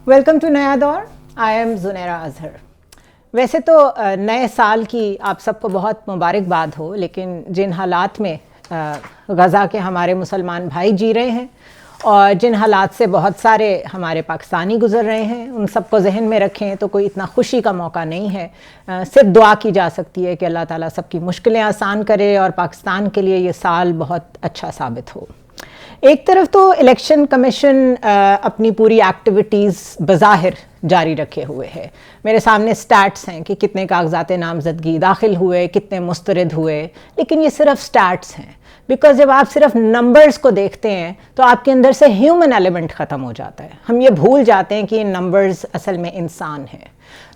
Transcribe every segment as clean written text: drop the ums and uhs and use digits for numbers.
Welcome to नया दौर। I am Junaira Azhar. वैसे तो नए साल की आप सबको बहुत मुबारकबाद हो, लेकिन जिन हालात में गज़ा के हमारे मुसलमान भाई जी रहे हैं और जिन हालात से बहुत सारे हमारे पाकिस्तानी गुजर रहे हैं, उन सबको जहन में रखें तो कोई इतना खुशी का मौका नहीं है। सिर्फ दुआ की जा सकती है कि अल्लाह ताला सबकी मुश्किलें आसान करे और पाकिस्तान के लिए ये साल बहुत अच्छा साबित हो। एक तरफ तो इलेक्शन कमीशन अपनी पूरी एक्टिविटीज़ बज़ाहिर जारी रखे हुए है। मेरे सामने स्टैट्स हैं कि कितने कागजात नामजदगी दाखिल हुए, कितने मुस्तरद हुए, लेकिन ये सिर्फ स्टैट्स हैं। बिकॉज जब आप सिर्फ नंबर्स को देखते हैं तो आपके अंदर से ह्यूमन एलिमेंट ख़त्म हो जाता है। हम ये भूल जाते हैं कि ये नंबर्स असल में इंसान हैं।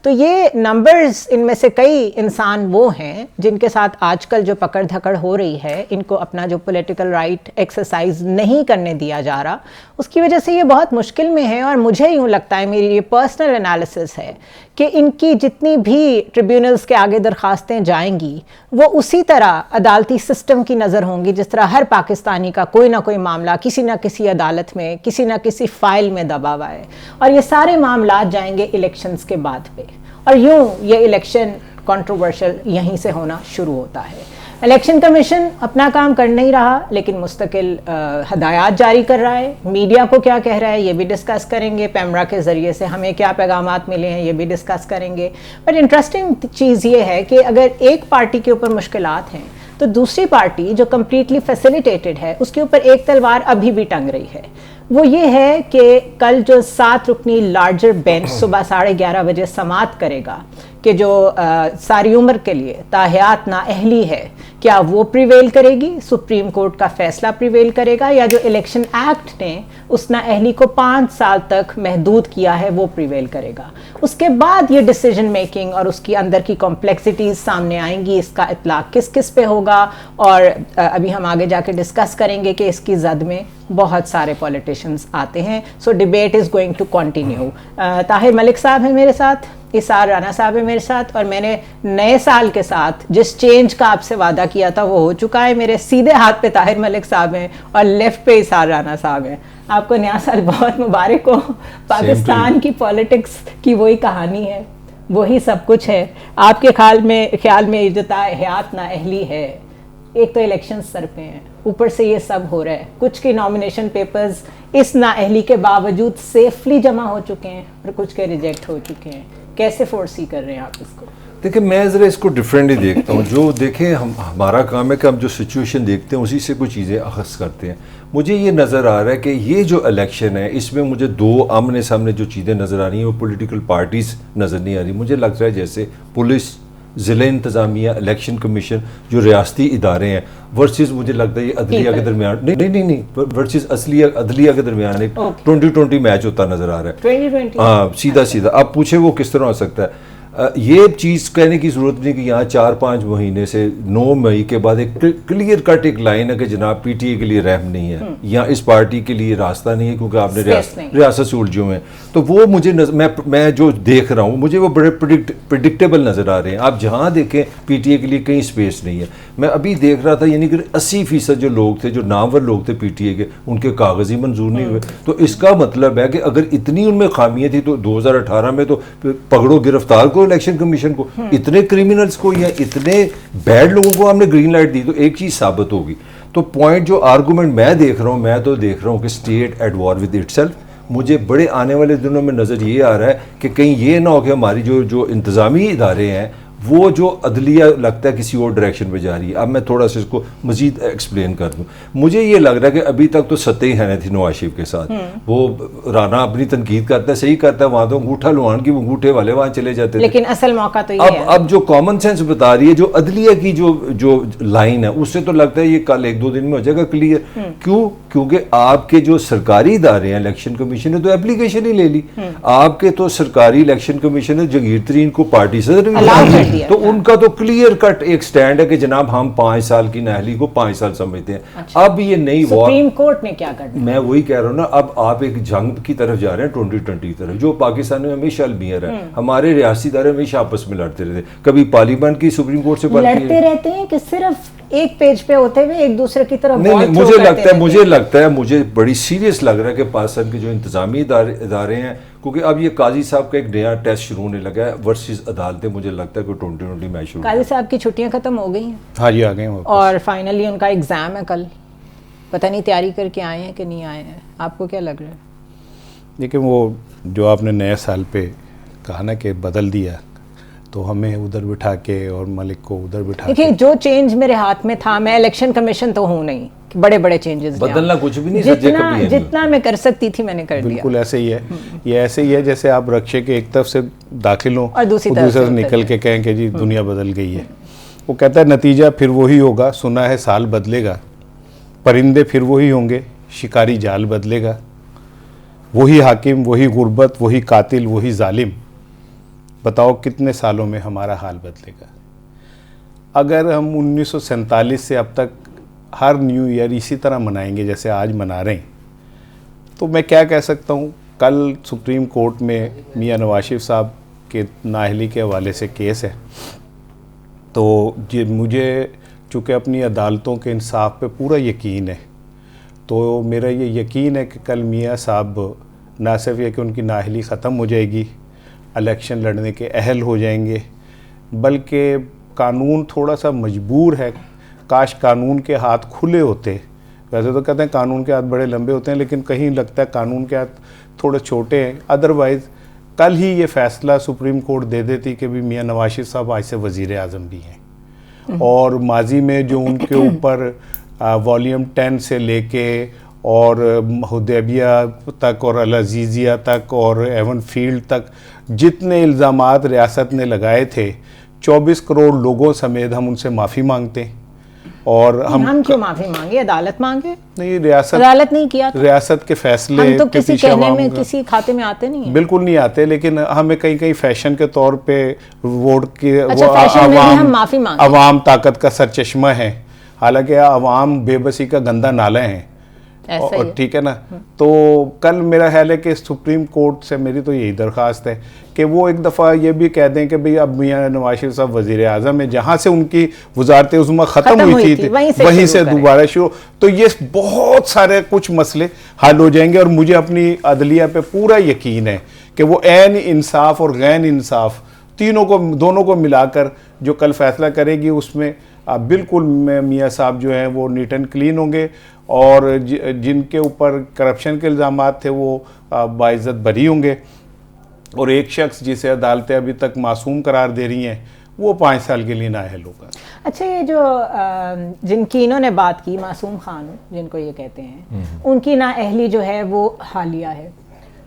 तो ये नंबर्स, इनमें से कई इंसान वो हैं जिनके साथ आजकल जो पकड़ धकड़ हो रही है, इनको अपना जो पॉलिटिकल राइट एक्सरसाइज नहीं करने दिया जा रहा, उसकी वजह से ये बहुत मुश्किल में है। और मुझे यूँ लगता है, मेरी ये पर्सनल एनालिसिस है कि इनकी जितनी भी ट्रिब्यूनल्स के आगे दरख्वास्तें जाएंगी वो उसी तरह अदालती सिस्टम की नज़र होंगी जिस तरह हर पाकिस्तानी का कोई ना कोई मामला किसी ना किसी अदालत में, किसी ना किसी फाइल में दबा हुआ है, और ये सारे मामला जाएंगे इलेक्शंस के बाद पे, और यूँ ये इलेक्शन कंट्रोवर्शियल यहीं से होना शुरू होता है। इलेक्शन कमीशन अपना काम कर नहीं रहा, लेकिन मुस्तकिल हदायत जारी कर रहा है। मीडिया को क्या कह रहा है ये भी डिस्कस करेंगे, पैमरा के ज़रिए से हमें क्या पैगामात मिले हैं ये भी डिस्कस करेंगे। बट इंटरेस्टिंग चीज़ ये है कि अगर एक पार्टी के ऊपर मुश्किलात हैं तो दूसरी पार्टी जो कम्प्लीटली फैसिलिटेटेड है उसके ऊपर एक तलवार अभी भी टंग रही है। वो ये है कि कल जो 7 रुकनी लार्जर बेंच सुबह 11:30 बजे समाअत करेगा कि जो सारी उम्र के लिए ताहयात नाअहली है, क्या वो प्रिवेल करेगी, सुप्रीम कोर्ट का फैसला प्रिवेल करेगा, या जो इलेक्शन एक्ट ने उस नाअहली को 5 साल तक महदूद किया है वो प्रिवेल करेगा। उसके बाद ये डिसीजन मेकिंग और उसकी अंदर की कॉम्प्लेक्सिटीज़ सामने आएंगी, इसका इतलाक किस किस पे होगा, और अभी हम आगे जाके डिस्कस करेंगे कि इसकी जद में बहुत सारे पॉलिटिशियंस आते हैं। So debate is going to continue. Tahir Malik sahab हैं मेरे साथ, इसार राना साहब है मेरे साथ, और मैंने नए साल के साथ जिस चेंज का आपसे वादा किया था वो हो चुका है। मेरे सीधे हाथ पे ताहिर मलिक साहब हैं और लेफ्ट पे इसार राना साहब हैं। आपको नया साल बहुत मुबारक हो। पाकिस्तान की पॉलिटिक्स की वही कहानी है, वही सब कुछ है। आपके ख्याल में जो ताहयात नाअहली है, एक तो इलेक्शन सर पे हैं, ऊपर से ये सब हो रहा है। कुछ के नॉमिनेशन पेपर्स इस नाअहली के बावजूद सेफली जमा हो चुके हैं और कुछ के रिजेक्ट हो चुके हैं। कैसे फोर्सी कर रहे हैं आप इसको? देखिए, मैं ज़रा इसको डिफरेंटली देखता हूँ। जो देखें, हमारा काम है कि हम जो सिचुएशन देखते हैं उसी से कुछ चीज़ें अखज़ करते हैं। मुझे ये नज़र आ रहा है कि ये जो इलेक्शन है इसमें मुझे 2 आमने सामने जो चीज़ें नज़र आ रही हैं वो पॉलिटिकल पार्टीज़ नज़र नहीं आ रही। मुझे लग रहा है जैसे पुलिस, ज़िला इंतज़ामिया, इलेक्शन कमीशन जो रियासती इदारे हैं वर्सेस मुझे लगता है ये अदलिया के दरमियान नहीं वर्सेस अदलिया के दरमियान एक 2020 मैच होता नज़र आ रहा है। 2020 हाँ, सीधा आप पूछे वो किस तरह हो सकता है। ये चीज़ कहने की ज़रूरत नहीं कि यहाँ 4-5 महीने से 9 मई के बाद एक क्लियर कट एक लाइन है कि जनाब पीटीए के लिए रहम नहीं है, या इस पार्टी के लिए रास्ता नहीं है क्योंकि आपने रियासत से उलझे हुए हैं। तो वो मुझे मैं जो देख रहा हूँ मुझे वो बड़े प्रिडिक्टेबल नज़र आ रहे हैं। आप जहाँ देखें पीटीए के लिए कहीं स्पेस नहीं है। मैं अभी देख रहा था, यानी कि 80% जो लोग थे, जो नामवर लोग थे पीटीए के, उनके कागज़ ही मंजूर नहीं हुए। तो इसका मतलब है कि अगर इतनी उनमें खामियाँ थी तो 2018 में तो पकड़ो गिरफ्तार को इलेक्शन कमीशन को, इतने क्रिमिनल्स को या इतने बैड लोगों को हमने ग्रीन लाइट दी तो एक चीज़ साबित होगी। तो पॉइंट जो आर्गूमेंट मैं देख रहा हूँ, मैं तो देख रहा हूँ कि state at war with itself. मुझे बड़े आने वाले दिनों में नज़र ये आ रहा है कि कहीं ये ना हो कि हमारी जो इंतज़ामी इदारे हैं वो जो अदलिया लगता है किसी और डायरेक्शन में जा रही है। अब मैं थोड़ा सा इसको मजीद एक्सप्लेन कर दूं। मुझे ये लग रहा है कि अभी तक तो सतह ही है थी नवाज शरीफ के साथ। वो राना अपनी तनकीद करता है, सही करता है, वहाँ तो अंगूठा लुहान की अंगूठे वाले वहाँ चले जाते थे, लेकिन असल मौका तो ये है। अब जो कॉमन सेंस बता रही है, जो अदलिया की जो लाइन है, उससे तो लगता है ये कल 1-2 दिन में हो जाएगा क्लियर। क्यों? क्योंकि आपके जो सरकारी इदारे हैं, इलेक्शन कमीशन ने तो एप्लीकेशन ही ले ली। आपके तो सरकारी इलेक्शन कमीशन ने जगीर तरीन को पार्टी सदर तो उनका तो क्लियर कट एक स्टैंड है कि जनाब हम 5 साल की नाअहली को 5 साल समझते हैं। अच्छा। अब ये नई सुप्रीम कोर्ट ने क्या करना? मैं वही कह रहा हूँ ना, अब आप एक जंग की तरफ जा रहे हैं 2020 की तरफ, जो पाकिस्तान में हमेशा अलमियर है। हमारे रियासी इदारे हमेशा आपस में लड़ते रहते, कभी पार्लियामेंट की सुप्रीम कोर्ट से लड़ते रहते हैं कि सिर्फ एक पेज पे होते हुए एक दूसरे की तरफ नहीं, मुझे लगता है मुझे बड़ी सीरियस लग रहा है कि पाकिस्तान के जो इंतजामी इदारे हैं क्योंकि अब ये काजी साहब का एक नया टेस्ट शुरू होने लगा है वर्सेस अदालतें, मुझे लगता है कि 2020 मैच शुरू। काजी साहब की छुट्टियां खत्म हो गई हैं? हाँ जी, आ गए हैं। और फाइनली उनका एग्ज़ाम है कल, पता नहीं तैयारी करके आए हैं कि नहीं आए हैं, आपको क्या लग रहा है? देखिए, वो जो आपने नए साल पे कहा ना कि बदल दिया, तो हमें उधर बिठा के और मलिक को उधर बिठा के, देखिए जो चेंज मेरे हाथ में था, मैं इलेक्शन कमीशन तो हूँ नहीं कि बड़े बड़े चेंजेस बदलना कुछ भी नहीं, जितना मैं कर सकती थी मैंने कर दिया। बिल्कुल ऐसे ही है। ये ऐसे ही है जैसे आप रक्शे के एक तरफ से दाखिल हो और दूसरी तरफ से निकल के कहें कि जी दुनिया बदल गई है। वो कहता है नतीजा फिर वही होगा, सुना है साल बदलेगा, परिंदे फिर वही होंगे, शिकारी जाल बदलेगा, वही हाकिम, वही गुर्बत, वही कातिल, वही जालिम, बताओ कितने सालों में हमारा हाल बदलेगा। अगर हम 1947 से अब तक हर न्यू ईयर इसी तरह मनाएंगे जैसे आज मना रहे हैं, तो मैं क्या कह सकता हूँ। कल सुप्रीम कोर्ट में मियां नवाज शरीफ साहब के नाअहली के हवाले से केस है, तो मुझे चूँकि अपनी अदालतों के इंसाफ पे पूरा यकीन है, तो मेरा ये यकीन है कि कल मियां साहब ना सिर्फ ये कि उनकी नाअहली ख़त्म हो जाएगी, इलेक्शन लड़ने के अहल हो जाएंगे, बल्कि कानून थोड़ा सा मजबूर है। काश कानून के हाथ खुले होते। वैसे तो कहते हैं कानून के हाथ बड़े लंबे होते हैं, लेकिन कहीं लगता है कानून के हाथ थोड़े छोटे हैं। अदरवाइज़ कल ही ये फैसला सुप्रीम कोर्ट दे देती कि भी मियां नवाज शरीफ साहब आज से वज़ीर आज़म भी हैं, और माजी में जो उनके ऊपर वॉल्यूम 10 से लेके और हुदैबिया तक और अल अज़ीज़िया तक और एवन फील्ड तक जितने इल्ज़ामात रियासत ने लगाए थे, 24 करोड़ लोगों समेत हम उनसे माफ़ी मांगते हैं। और हम क्यों माफ़ी मांगे? अदालत मांगे? नहीं, रियासत अदालत नहीं किया, रियासत के फैसले हम तो किसी कहने में किसी खाते में आते नहीं है। बिल्कुल नहीं आते, लेकिन हमें कहीं कहीं फैशन के तौर पे वोट के अवाम ताकत का सरचश्मा है, हालांकि अवाम बेबसी का गंदा नाला है। और ठीक है ना। तो कल मेरा ख्याल है कि सुप्रीम कोर्ट से मेरी तो यही दरख्वास्त है कि वो एक दफ़ा ये भी कह दें कि भाई अब मियां नवाज शरीफ साहब वज़ीर आज़म है, जहाँ से उनकी वज़ारत उज़्मा ख़त्म हुई थी वहीं से दोबारा शुरू, तो ये बहुत सारे कुछ मसले हल हो जाएंगे। और मुझे अपनी अदलिया पे पूरा यकीन है कि वो ऐन इंसाफ और गैर इंसाफ दोनों को मिलाकर जो कल फैसला करेगी, उसमें बिल्कुल मियां साहब जो हैं वो नीट एंड क्लीन होंगे, और जिनके ऊपर करप्शन के इल्ज़ामात थे वो बाइज़्ज़त बरी होंगे, और एक शख्स जिसे अदालतें अभी तक मासूम करार दे रही हैं वो 5 साल के लिए नाअहल होगा। अच्छा, ये जो जिनकी इन्होंने बात की, मासूम खान जिनको ये कहते हैं, उनकी नाअहली जो है वो हालिया है।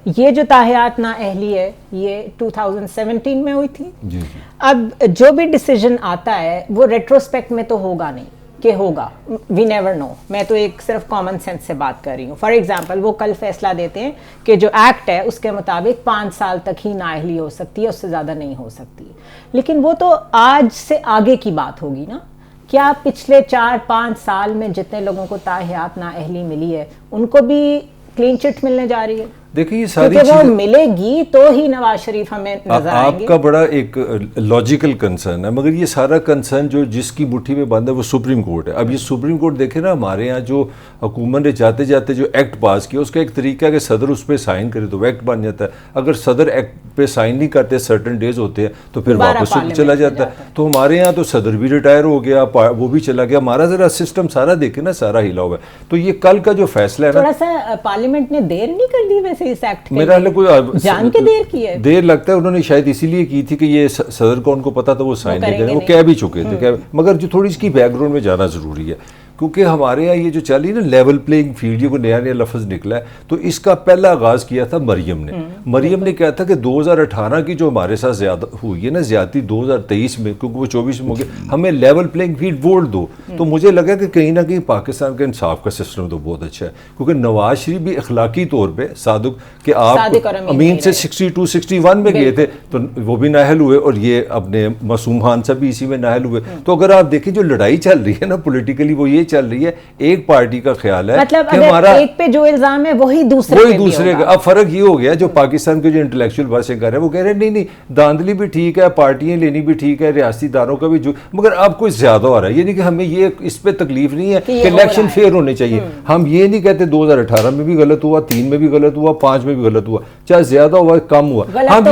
ये जो ताहियात नाअहली है ये 2017 में हुई थी। जी। अब जो भी डिसीजन आता है वो रेट्रोस्पेक्ट में तो होगा नहीं कि होगा, वी नेवर नो। मैं तो एक सिर्फ कॉमन सेंस से बात कर रही हूँ। फॉर एग्जांपल वो कल फैसला देते हैं कि जो एक्ट है उसके मुताबिक 5 साल तक ही नाअहली हो सकती है, उससे ज़्यादा नहीं हो सकती। लेकिन वो तो आज से आगे की बात होगी ना। क्या पिछले 4-5 साल में जितने लोगों को ताहियात नाअहली मिली है उनको भी क्लीन चिट मिलने जा रही है? देखिए ये सारी चीजें वो मिलेगी तो ही नवाज शरीफ हमें नजर आएंगे। आपका बड़ा एक लॉजिकल कंसर्न है, मगर ये सारा कंसर्न जो जिसकी मुट्ठी में बंद है वो सुप्रीम कोर्ट है। अब ये सुप्रीम कोर्ट देखे ना, हमारे यहाँ जो हुकूमत ने जाते जाते जो एक्ट पास किया उसका एक तरीका है कि सदर उस पर साइन करे तो वो एक्ट बन जाता है। अगर सदर एक्ट पे साइन नहीं करते, सर्टन डेज होते हैं, तो फिर वापस चला जाता है। तो हमारे यहाँ तो सदर भी रिटायर हो गया, वो भी चला गया। हमारा जरा सिस्टम सारा देखे ना, सारा हिला हुआ है। तो ये कल का जो फैसला है ना, थोड़ा सा पार्लियामेंट ने देर नहीं कर दी वैसे इस एक्ट मेरा कोई जान के देर की है। देर लगता है उन्होंने शायद इसीलिए की थी कि ये सदर को उनको पता था वो साइन नहीं करेंगे, वो कह भी चुके थे। मगर जो थोड़ी इसकी बैकग्राउंड में जाना जरूरी है, क्योंकि हमारे यहाँ ये जो चली ना लेवल प्लेइंग फील्ड, ये कोई नया नया लफ्ज़ निकला है। तो इसका पहला आगाज़ किया था मरियम ने। मरियम ने कहा था कि 2018 की जो हमारे साथ ज्यादा हुई है ना ज्यादती 2023 में, क्योंकि वो 24 में हो गया, हमें लेवल प्लेइंग फील्ड वोट दो। तो मुझे लगा कि कहीं ना कहीं पाकिस्तान का इंसाफ का सिस्टम तो बहुत अच्छा है, क्योंकि नवाज शरीफ भी अखलाकी तौर पर सादुक कि आप अमीन से 62-61 में गए थे तो वो भी नाअहल हुए, और ये अपने मासूम खान साहब भी इसी में नाअहल हुए। तो अगर आप देखें जो लड़ाई चल रही है ना पॉलिटिकली, वो ये चल रही है, एक पार्टी का ख्याल है मतलब कि अगर हमारा एक पे जो इल्जाम है वही दूसरे का। अब फर्क ये हो गया, जो पाकिस्तान के जो इंटेलेक्चुअल बातें कर रहे हैं वो कह रहे हैं नहीं नहीं, धांधली भी ठीक है, पार्टियां लेनी भी ठीक है, रियासती दारों का भी जो, मगर अब कुछ ज्यादा हो रहा है। ये नहीं कि हमें ये इस पे तकलीफ नहीं है कि इलेक्शन फेयर होने चाहिए। हम ये नहीं कहते 2018 में भी गलत हुआ, 3 में भी गलत हुआ, 5 में भी गलत हुआ, चाहे ज्यादा हुआ कम हुआ, हम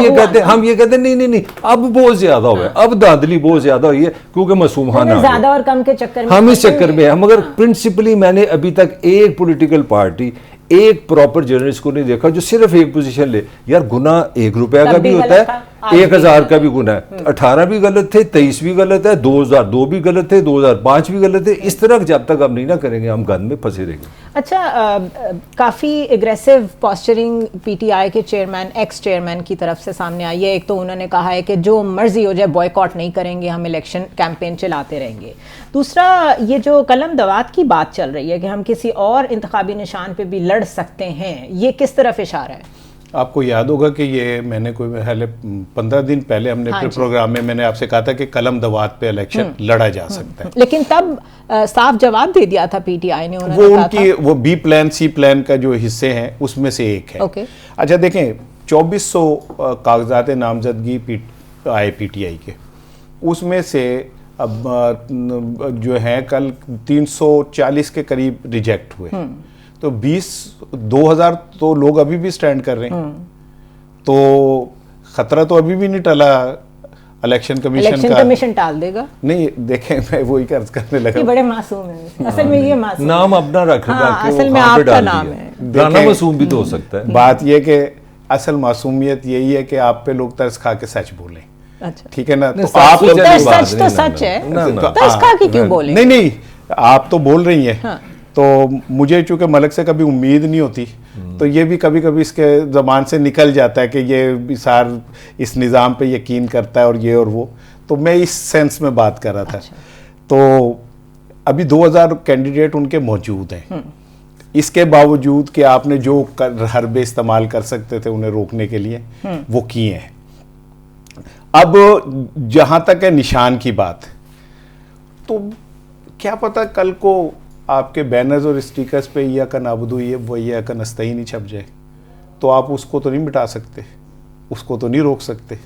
ये कहते नहीं नहीं नहीं, अब बहुत ज्यादा हुआ है, अब धांधली बहुत ज्यादा हुई है, क्योंकि मासूमाना ज्यादा और कम के चक्कर में हम इस चक्कर में हैं। मगर प्रिंसिपली मैंने अभी तक एक पॉलिटिकल पार्टी, एक प्रॉपर जर्नलिस्ट को नहीं देखा जो सिर्फ एक पोजीशन ले। यार गुना 1 रुपया का भी होता है, 1000 का भी गुना है। 18 भी गलत थे, 23 भी गलत है, 2002 भी गलत थे, 2005 भी गलत थे। इस तरह जब तक हम नहीं ना करेंगे हम गंद में फंसे रहेंगे। अच्छा, काफ़ी एग्रेसिव पॉस्चरिंग पीटीआई के चेयरमैन, एक्स चेयरमैन की तरफ से सामने आई है। एक तो उन्होंने कहा है कि जो मर्जी हो जाए बॉयकॉट नहीं करेंगे, हम इलेक्शन कैंपेन चलाते रहेंगे। दूसरा, ये जो कलम दवात की बात चल रही है कि हम किसी और इंतखाबी निशान पे भी लड़ सकते हैं, ये किस तरफ इशारा है? आपको याद होगा कि ये मैंने कोई पहले 15 दिन पहले हमने अपने प्रोग्राम में मैंने आपसे कहा था कि कलम दवात पे इलेक्शन लड़ा जा सकता है, लेकिन तब साफ जवाब दे दिया था पीटीआई ने। वो उनकी वो बी प्लान सी प्लान का जो हिस्से हैं उसमें से एक है। अच्छा देखें, 2400 कागजात नामजदगी आए पीटीआई के, उसमें से अब जो है कल 340 के करीब रिजेक्ट हुए, तो 2000 तो लोग अभी भी स्टैंड कर रहे हैं। तो खतरा तो अभी भी नहीं टला इलेक्शन कमीशन टाल देगा। नहीं देखें, मैं वही कर्ज करने लगा, बड़े मासूम है असल में, ये मासूम नाम अपना रखा, असल में आपका नाम है, मासूम भी तो हो सकता है। बात ये कि असल मासूमियत यही है कि आप पे लोग तरस खा के सच बोलें। अच्छा, ठीक है ना, तो आप सच तो सच है, तरस खा के क्यों बोलें? नहीं नहीं, आप तो बोल रही हैं। तो मुझे चूंकि मलक से कभी उम्मीद नहीं होती, तो ये भी कभी कभी इसके ज़बान से निकल जाता है कि ये सार इस निज़ाम पे यकीन करता है और ये और वो, तो मैं इस सेंस में बात कर रहा था। अच्छा। तो अभी 2000 कैंडिडेट उनके मौजूद हैं, इसके बावजूद कि आपने जो हरबे इस्तेमाल कर सकते थे उन्हें रोकने के लिए वो किए हैं। अब जहाँ तक है निशान की बात, तो क्या पता कल को आपके बैनर्स और स्टिकर्स पे या का नाबुदू ये वो या का नस्तई नहीं छप जाए, तो आप उसको तो नहीं मिटा सकते, उसको तो नहीं रोक सकते।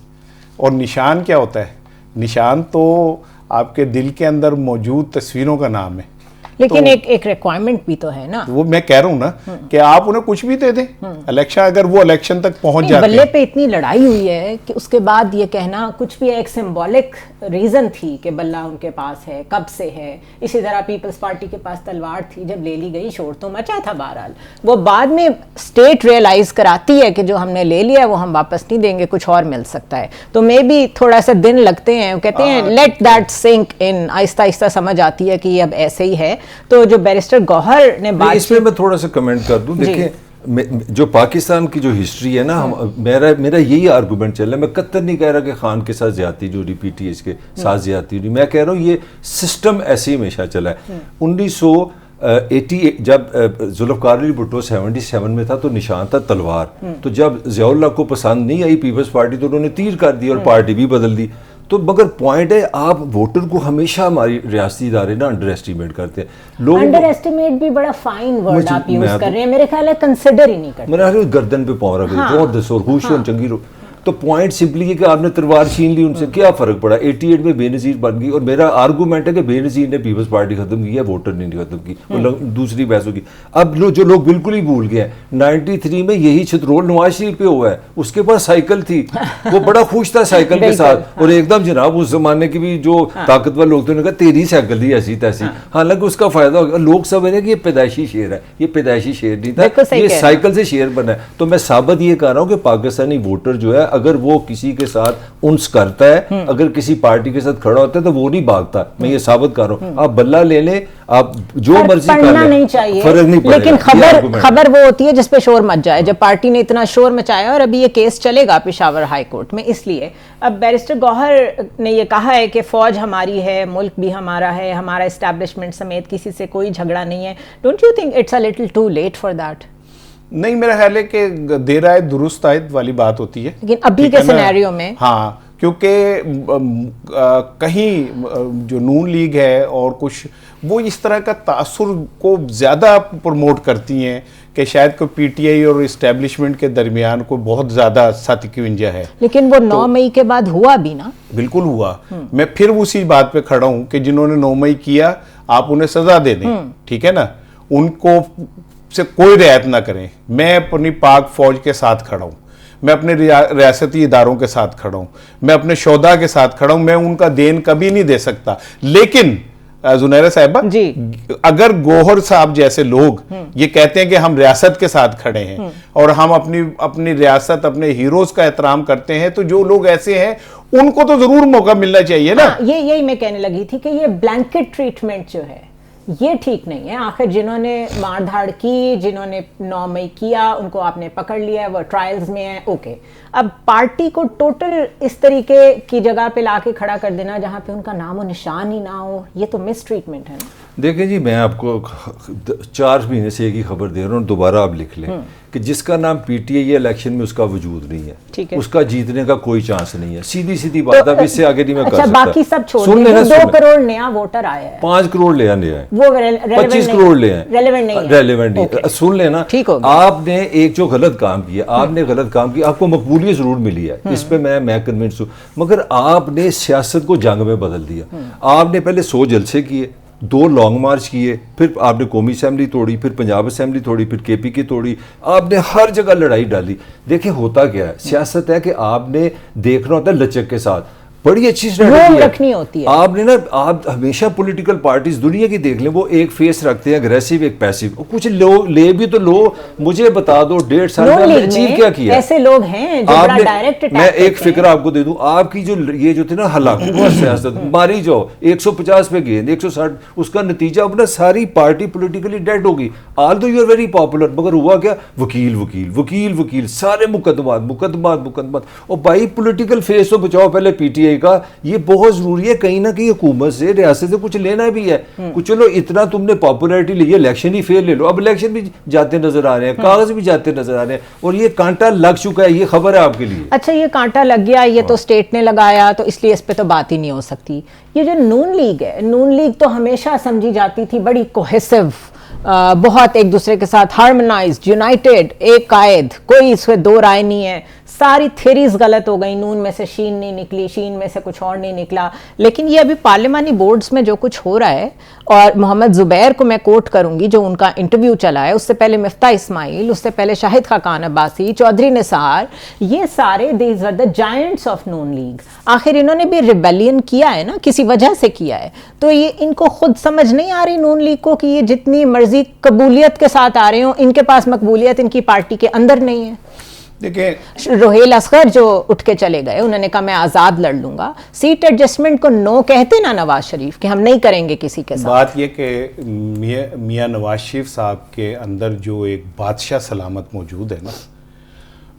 और निशान क्या होता है? निशान तो आपके दिल के अंदर मौजूद तस्वीरों का नाम है, लेकिन तो एक रिक्वायरमेंट भी तो है ना। वो मैं कह रहा हूँ ना कि आप उन्हें कुछ भी दे दें, इलेक्शन अगर वो इलेक्शन तक पहुंच जाते हैं। बल्ले पे इतनी लड़ाई हुई है कि उसके बाद ये कहना कुछ भी एक सिंबॉलिक रीजन थी कि बल्ला उनके पास है, कब से है। इसी तरह पीपल्स पार्टी के पास तलवार थी, जब ले ली गई शोर तो मचा था। बहरहाल वो बाद में स्टेट रियलाइज कराती है कि जो हमने ले लिया है वो हम वापस नहीं देंगे, कुछ और मिल सकता है। तो मे भी थोड़ा सा दिन लगते हैं, कहते हैं let that sink in, Aahista Aahista समझ आती है कि ये अब ऐसे ही है। तो जो बैरिस्टर गौहर ने बात, इसमें मैं थोड़ा सा कमेंट कर दूं। देखिए, जो पाकिस्तान की जो हिस्ट्री है ना, मेरा यही आर्गूमेंट चल रहा है। मैं कत्तर नहीं कह रहा कि खान के साथ ज्यादती जो पीटीएस के साथ ज्यादती हुई, मैं कह रहा हूँ ये सिस्टम ऐसे ही हमेशा चला है। 1980 जब जुल्फ़िकार अली भुट्टो 77 में था तो निशान था तलवार। तो जब ज़ियाउल्लाह को पसंद नहीं आई पीपल्स पार्टी तो उन्होंने तीर कर दी और पार्टी भी बदल दी। तो मगर पॉइंट है, आप वोटर को हमेशा हमारी रियासती इदारे ना अंडर एस्टिमेट करते हैं। लोग अंडर एस्टिमेट भी बड़ा फाइन वर्ड आप यूज कर रहे हैं, मेरे ख्याल है कंसिडर ही नहीं करते। मेरा गर्दन पे पाँव रख दो और दसो खुश हो चंगी रो। तो पॉइंट सिंपली है कि आपने तलवार छीन ली उनसे, क्या फर्क पड़ा? 88 में बेनज़ीर बन गई। और मेरा आर्गूमेंट है कि बेनज़ीर ने पीपल्स पार्टी खत्म की है, वोटर ने नहीं खत्म की। दूसरी बहस होगी। अब जो लोग बिल्कुल ही भूल गए, 93 में यही छतरोल नवाज शरीफ पे हुआ है। उसके पास साइकिल थी, वो बड़ा खुश था साइकिल के साथ। और एकदम जनाब उस जमाने के भी जो ताकतवर लोग थे, उन्होंने कहा तेरी साइकिल थी ऐसी तैसी। हालांकि उसका फायदा होगा। लोग सब है कि ये पैदाइशी शेर है, ये पैदाइशी शेर नहीं था, ये साइकिल से शेर बना है। तो मैं साबित ये कर रहा हूँ कि पाकिस्तानी वोटर जो है, अगर वो किसी के साथ उन्स करता है, अगर किसी पार्टी के साथ खड़ा होता है तो वो नहीं भागता। मैं ये साबित कर रहा हूँ। आप बल्ला ले लें, आप जो मर्जी कर लें, नहीं चाहिए, फर्क नहीं पड़ेगा। लेकिन खबर वो होती है जिस पे शोर मच जाए। जब पार्टी ने इतना शोर मचाया, और अभी ये केस चलेगा पेशावर हाई कोर्ट में, इसलिए अब बैरिस्टर गौहर ने ये कहा है कि फौज हमारी है, मुल्क भी हमारा है, हमारा एस्टैब्लिशमेंट समेत किसी से कोई झगड़ा नहीं है। Don't you think it's a little too late for that? नहीं, मेरा ख्याल है कि देर आए दुरुस्त आयत वाली बात होती है, लेकिन अभी के सिनेरियो में हाँ, क्योंकि कहीं जो नून लीग है और कुछ वो इस तरह का तासुर को ज़्यादा प्रमोट करती हैं कि शायद कोई पीटीआई और इस्टेब्लिशमेंट के दरमियान कोई बहुत ज़्यादा सत्य की वजह है। लेकिन वो 9 मई के बाद हुआ भी ना। बिल्कुल हुआ। मैं फिर उसी बात पे खड़ा हूं कि जिन्होंने 9 मई किया आप उन्हें सजा दे दें, ठीक है ना, उनको से कोई रियायत ना करें। मैं अपनी पाक फौज के साथ खड़ा हूं, मैं अपने रियासती इदारों के साथ खड़ा हूं, मैं अपने शोधा के साथ खड़ा हूं, मैं उनका देन कभी नहीं दे सकता। लेकिन जुनैरा साहिबा, अगर गौहर साहब जैसे लोग ये कहते हैं कि हम रियासत के साथ खड़े हैं और हम अपनी रियासत, अपने हीरोज का एहतराम करते हैं, तो जो लोग ऐसे हैं उनको तो जरूर मौका मिलना चाहिए ना। यही मैं कहने लगी थी कि ये ब्लैंकेट ट्रीटमेंट जो है ये ठीक नहीं है। आखिर जिन्होंने मारधाड़ की, जिन्होंने 9 मई किया, उनको आपने पकड़ लिया है, वो ट्रायल्स में है, ओके। अब पार्टी को टोटल इस तरीके की जगह पे लाके खड़ा कर देना जहाँ पे उनका नामो निशान ही ना हो, ये तो मिस ट्रीटमेंट है ना। देखिए जी, मैं आपको 4 महीने से एक ही खबर दे रहा हूँ, दोबारा आप लिख लें कि जिसका नाम पीटीआई इलेक्शन में उसका वजूद नहीं है, उसका जीतने का कोई चांस नहीं है। सीधी सीधी बात है, इससे आगे नहीं मैं कर सकता। बाकी सब छोड़ दें, 2 करोड़ नया वोटर आया है, 5 करोड़ ले आए, वो 25 करोड़ ले आए, रेलेवेंट नहीं। सुन लेना, आपने एक जो गलत काम किया, आपने गलत काम किया, आपको मकबूलियत जरूर मिली है, इस पे मैं कन्विंस हूँ, मगर आपने सियासत को जंग में बदल दिया। आपने पहले 100 जलसे किए, 2 लॉन्ग मार्च किए, फिर आपने कौमी असेंबली तोड़ी, फिर पंजाब असेंबली तोड़ी, फिर केपी की तोड़ी, आपने हर जगह लड़ाई डाली। देखिए होता क्या है, सियासत है कि आपने देखना होता है लचक के साथ, बड़ी अच्छी स्ट्रेटजी रखनी होती है आपने ना। आप हमेशा पॉलिटिकल पार्टीज दुनिया की देख लें, वो एक फेस रखते हैं, अग्रेसिव एक पैसिव। कुछ लोग ले भी तो लो, मुझे बता दो 1.5 साल में अचीव क्या किया। ऐसे लोग हैं जो बड़ा डायरेक्ट अटैक। मैं एक फिक्र आपको दे दूं, आपकी जो ये जो थी ना हलाकू सियासत, मारी जाओ 150 पे गेंद 160, उसका नतीजा अपना सारी पार्टी पॉलिटिकली डेड होगी। ऑल दो यू आर वेरी पॉपुलर, मगर हुआ क्या, वकील वकील वकील वकील, सारे मुकदमात मुकदमात मुकदमात। और भाई पॉलिटिकल फेस तो बचाओ पहले पीटीआई का, ये बहुत जरूरी है। कहीं ना कहीं हुकूमत से, रियासत से कुछ लेना भी है कुछ। चलो इतना तुमने पॉपुलैरिटी ली, इलेक्शन ही फेल ले लो, अब इलेक्शन भी जाते नजर आ रहे हैं, कागज भी जाते नजर आ रहे हैं, और ये कांटा लग चुका है, ये खबर है आपके लिए। अच्छा, ये कांटा लग गया, ये तो स्टेट ने लगाया, तो इसलिए इस पे तो बात ही नहीं हो सकती। ये जो नून लीग है, नून लीग तो हमेशा समझी जाती थी बड़ी कोहेसिव, बहुत एक दूसरे के साथ हार्मोनाइज्ड, यूनाइटेड, एक कायद, कोई इसमें 2 राय नहीं है। सारी थेरीज गलत हो गई, नून में से शीन नहीं निकली, शीन में से कुछ और नहीं निकला। लेकिन ये अभी पार्लिमानी बोर्ड्स में जो कुछ हो रहा है, और मोहम्मद जुबैर को मैं कोट करूंगी जो उनका इंटरव्यू चला है, उससे पहले मिफ्ता इस्माइल, उससे पहले शाहिद खाकान अब्बासी, चौधरी निसार, ये सारे these are the giants of Noon League. आखिर इन्होंने भी रिबेलियन किया है ना, किसी वजह से किया है, तो ये इनको खुद समझ नहीं आ रही नून लीग को कि ये जितनी मर्जी कबूलियत के साथ आ रहे हो, इनके पास मकबूलियत इनकी पार्टी के अंदर नहीं है। देखिए, रोहेल असगर जो उठ के चले गए, उन्होंने कहा मैं आजाद लड़ लूंगा। सीट एडजस्टमेंट को नो कहते ना नवाज शरीफ कि हम नहीं करेंगे किसी के साथ। बात ये कि मियां नवाज शरीफ साहब के अंदर जो एक बादशाह सलामत मौजूद है ना,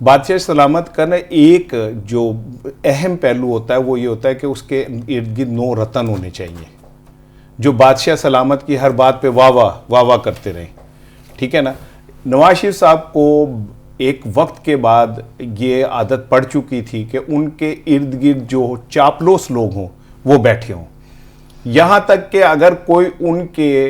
बादशाह सलामत का ना एक जो अहम पहलू होता है वो ये होता है कि उसके इर्द गिर्द 9 रतन होने चाहिए, जो बादशाह सलामत की हर बात पे वाह वाह वाह वाह करते रहें, ठीक है ना। नवाज शरीफ साहब को एक वक्त के बाद ये आदत पड़ चुकी थी कि उनके इर्द गिर्द जो चापलूस लोग हों वो बैठे हों, यहाँ तक कि अगर कोई उनके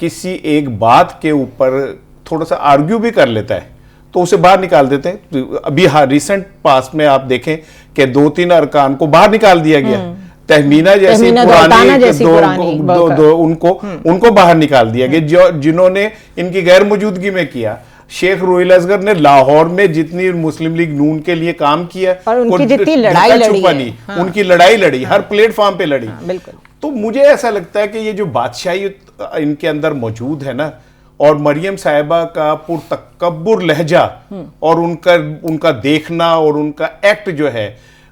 किसी एक बात के ऊपर थोड़ा सा आर्ग्यू भी कर लेता है तो उसे बाहर निकाल देते हैं। अभी हाँ, रिसेंट पास में आप देखें कि 2-3 अरकान को बाहर निकाल दिया गया, तहमीना जैसी पुरानी उनको बाहर निकाल दिया गया, जिन्होंने इनकी गैर मौजूदगी में किया। शेख रोहिल असगर ने लाहौर में जितनी मुस्लिम लीग नून के लिए काम किया और उनकी जितनी लड़ाई लड़ी, हाँ। उनकी लड़ाई लड़ी, हर प्लेटफॉर्म पे लड़ी, हाँ, बिल्कुल। तो मुझे ऐसा लगता है कि ये जो बादशाही इनके अंदर मौजूद है ना, और मरियम साहिबा का पुरतकब्बुर लहजा और उनका देखना और उनका एक्ट जो है,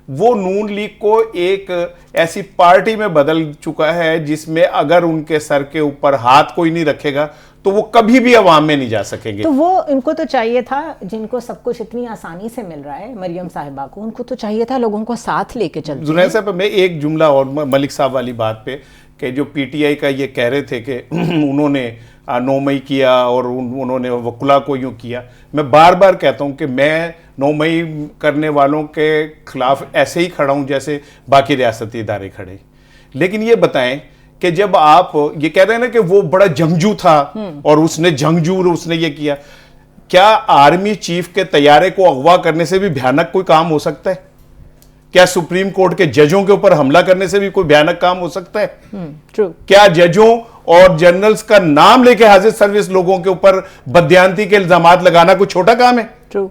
वो नून लीग को एक ऐसी पार्टी में बदल चुका है जिसमें अगर उनके सर के ऊपर हाथ कोई नहीं रखेगा तो वो कभी भी अवाम में नहीं जा सकेंगे। तो वो इनको तो चाहिए था, जिनको सब कुछ इतनी आसानी से मिल रहा है, मरियम साहिबा को, उनको तो चाहिए था लोगों को साथ लेके चलते। जुनैद साहब, मैं एक जुमला और मलिक साहब वाली बात पे कि जो पीटीआई का ये कह रहे थे कि उन्होंने 9 मई किया और उन्होंने वकुला को यूं किया। मैं बार बार कहता हूं कि मैं 9 मई करने वालों के खिलाफ ऐसे ही खड़ा हूं जैसे बाकी रियासती इदारे खड़े। लेकिन ये बताएं कि जब आप ये कह रहे हैं ना कि वो बड़ा जंगजू था और उसने ये किया, क्या आर्मी चीफ के तैयारे को अगवा करने से भी भयानक कोई काम हो सकता है? क्या सुप्रीम कोर्ट के जजों के ऊपर हमला करने से भी कोई भयानक काम हो सकता है? ट्रू। क्या जजों और जनरल्स का नाम लेके हाजिर सर्विस लोगों के ऊपर बदयांती के इल्जामात लगाना कोई छोटा काम है? ट्रू।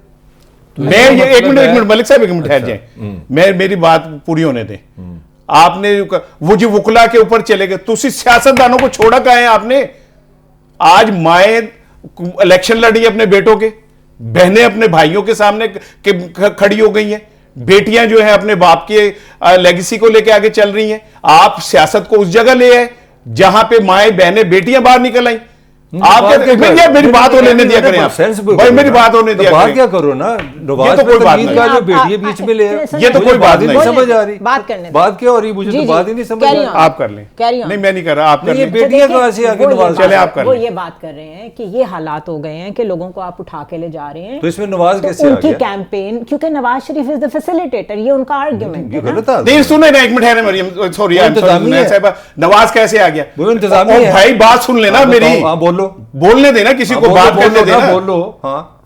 मैं ये एक मिनट मलिक साहब, एक मिनट ठहर जाए, मैं मेरी बात पूरी होने दें। आपने वो जो वकुला के ऊपर चले गए, तुसी सियासतदानों को छोड़ा कहा है आपने? आज माए इलेक्शन लड़ी अपने बेटों के, बहनें अपने भाइयों के सामने खड़ी हो गई हैं, बेटियां जो है अपने बाप के लेगेसी को लेके आगे चल रही हैं। आप सियासत को उस जगह ले आए जहां पे माए बहनें बेटियां बाहर निकल आई। आप मेरी बात होने दिया करें, आप भाई मेरी बात होने दिया करें। क्या करो ना, ये तो कोई बात नहीं, का जो बेटी बीच में ले, ये तो कोई बात नहीं समझ आ रही। बात करने बात क्या हो रही, मुझे तो बात ही नहीं समझ आ रही। आप कर लें। नहीं मैं नहीं कर रहा, आप कर लें। बेटियां कहां से आगे नवाज? चले आप कर वो लें। ये बात कर रहे हैं कि ये हालात हो गए हैं कि लोगों को आप उठा के ले जा रहे हैं, तो इसमें नवाज कैसे आ उनकी गया? कैंपेन, क्योंकि Nawaz Sharif is the facilitator, ये उनका आर्गुमेंट ये है ना। गलत है। नहीं सुने ना, एक मिनट है मरियम, सॉरी नवाज कैसे आ गया? वो इंतजामी है। भाई बात सुन लेना मेरी, बोलो, बोलने देना, किसी को बात करने देना। बोलो। हाँ,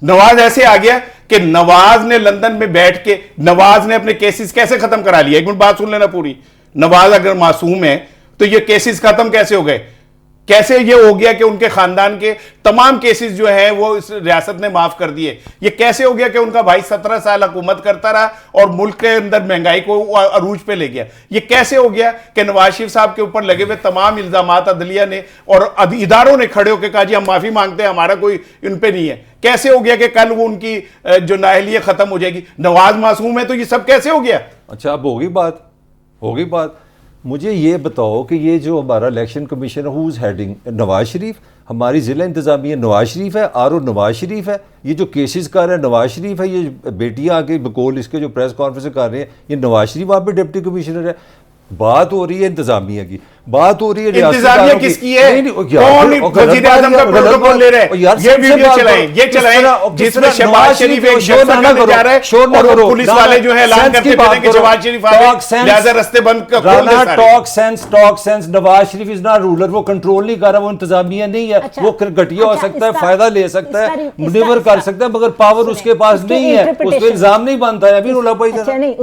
नवाज ऐसे आ गया कि नवाज ने लंदन में बैठ के नवाज ने अपने केसेस कैसे खत्म करा लिया? एक मिनट बात सुन लेना पूरी। नवाज अगर मासूम है तो ये केसेस खत्म कैसे हो गए? कैसे ये हो गया कि उनके खानदान के तमाम केसेस जो हैं वो इस रियासत ने माफ कर दिए? ये कैसे हो गया कि उनका भाई 17 साल हुकूमत करता रहा और मुल्क के अंदर महंगाई को अरूज पे ले गया? ये कैसे हो गया कि नवाज शरीफ साहब के ऊपर लगे हुए तमाम इल्जामात अदलिया ने और इदारों ने खड़े होकर कहा जी हम माफी मांगते हैं, हमारा कोई इन पे नहीं है? कैसे हो गया कि कल वो उनकी जो नाअहलियत खत्म हो जाएगी? नवाज मासूम है तो ये सब कैसे हो गया? अच्छा, अब होगी बात। मुझे ये बताओ कि ये जो हमारा इलेक्शन कमीशन है, who is heading? Nawaz Sharif. हमारी जिला इंतजामिया नवाज शरीफ है, आरओ नवाज शरीफ है, ये जो केसेस कर रहे हैं नवाज शरीफ है, ये बेटियां आके बकौल इसके जो प्रेस कॉन्फ्रेंस कर रहे हैं ये नवाज शरीफ वहाँ पे डिप्टी कमिश्नर है। बात हो रही है इंतजामिया की, बात हो रही है इंतजामिया किसकी है? कौन वजीर आज़म का प्रोटोकॉल ले रहे हैं? ये वीडियो चलाएं जिसमें शहबाज शरीफ एक शख्स करने जा रहा है और पुलिस वाले जो है ऐलान करते हैं कि शहबाज शरीफ आ गए, लिहाजा रास्ते बंद कर खोल दे सारे। Talk sense. Nawaz Sharif is not ruler, वो कंट्रोल नहीं कर रहा, वो इंतजामिया नहीं है। वो घटिया हो सकता है, फायदा ले सकता है, मुनीवर कर सकता है, मगर पावर उसके पास नहीं है, उस पर इल्जाम नहीं बनता है। अभी रोला भाई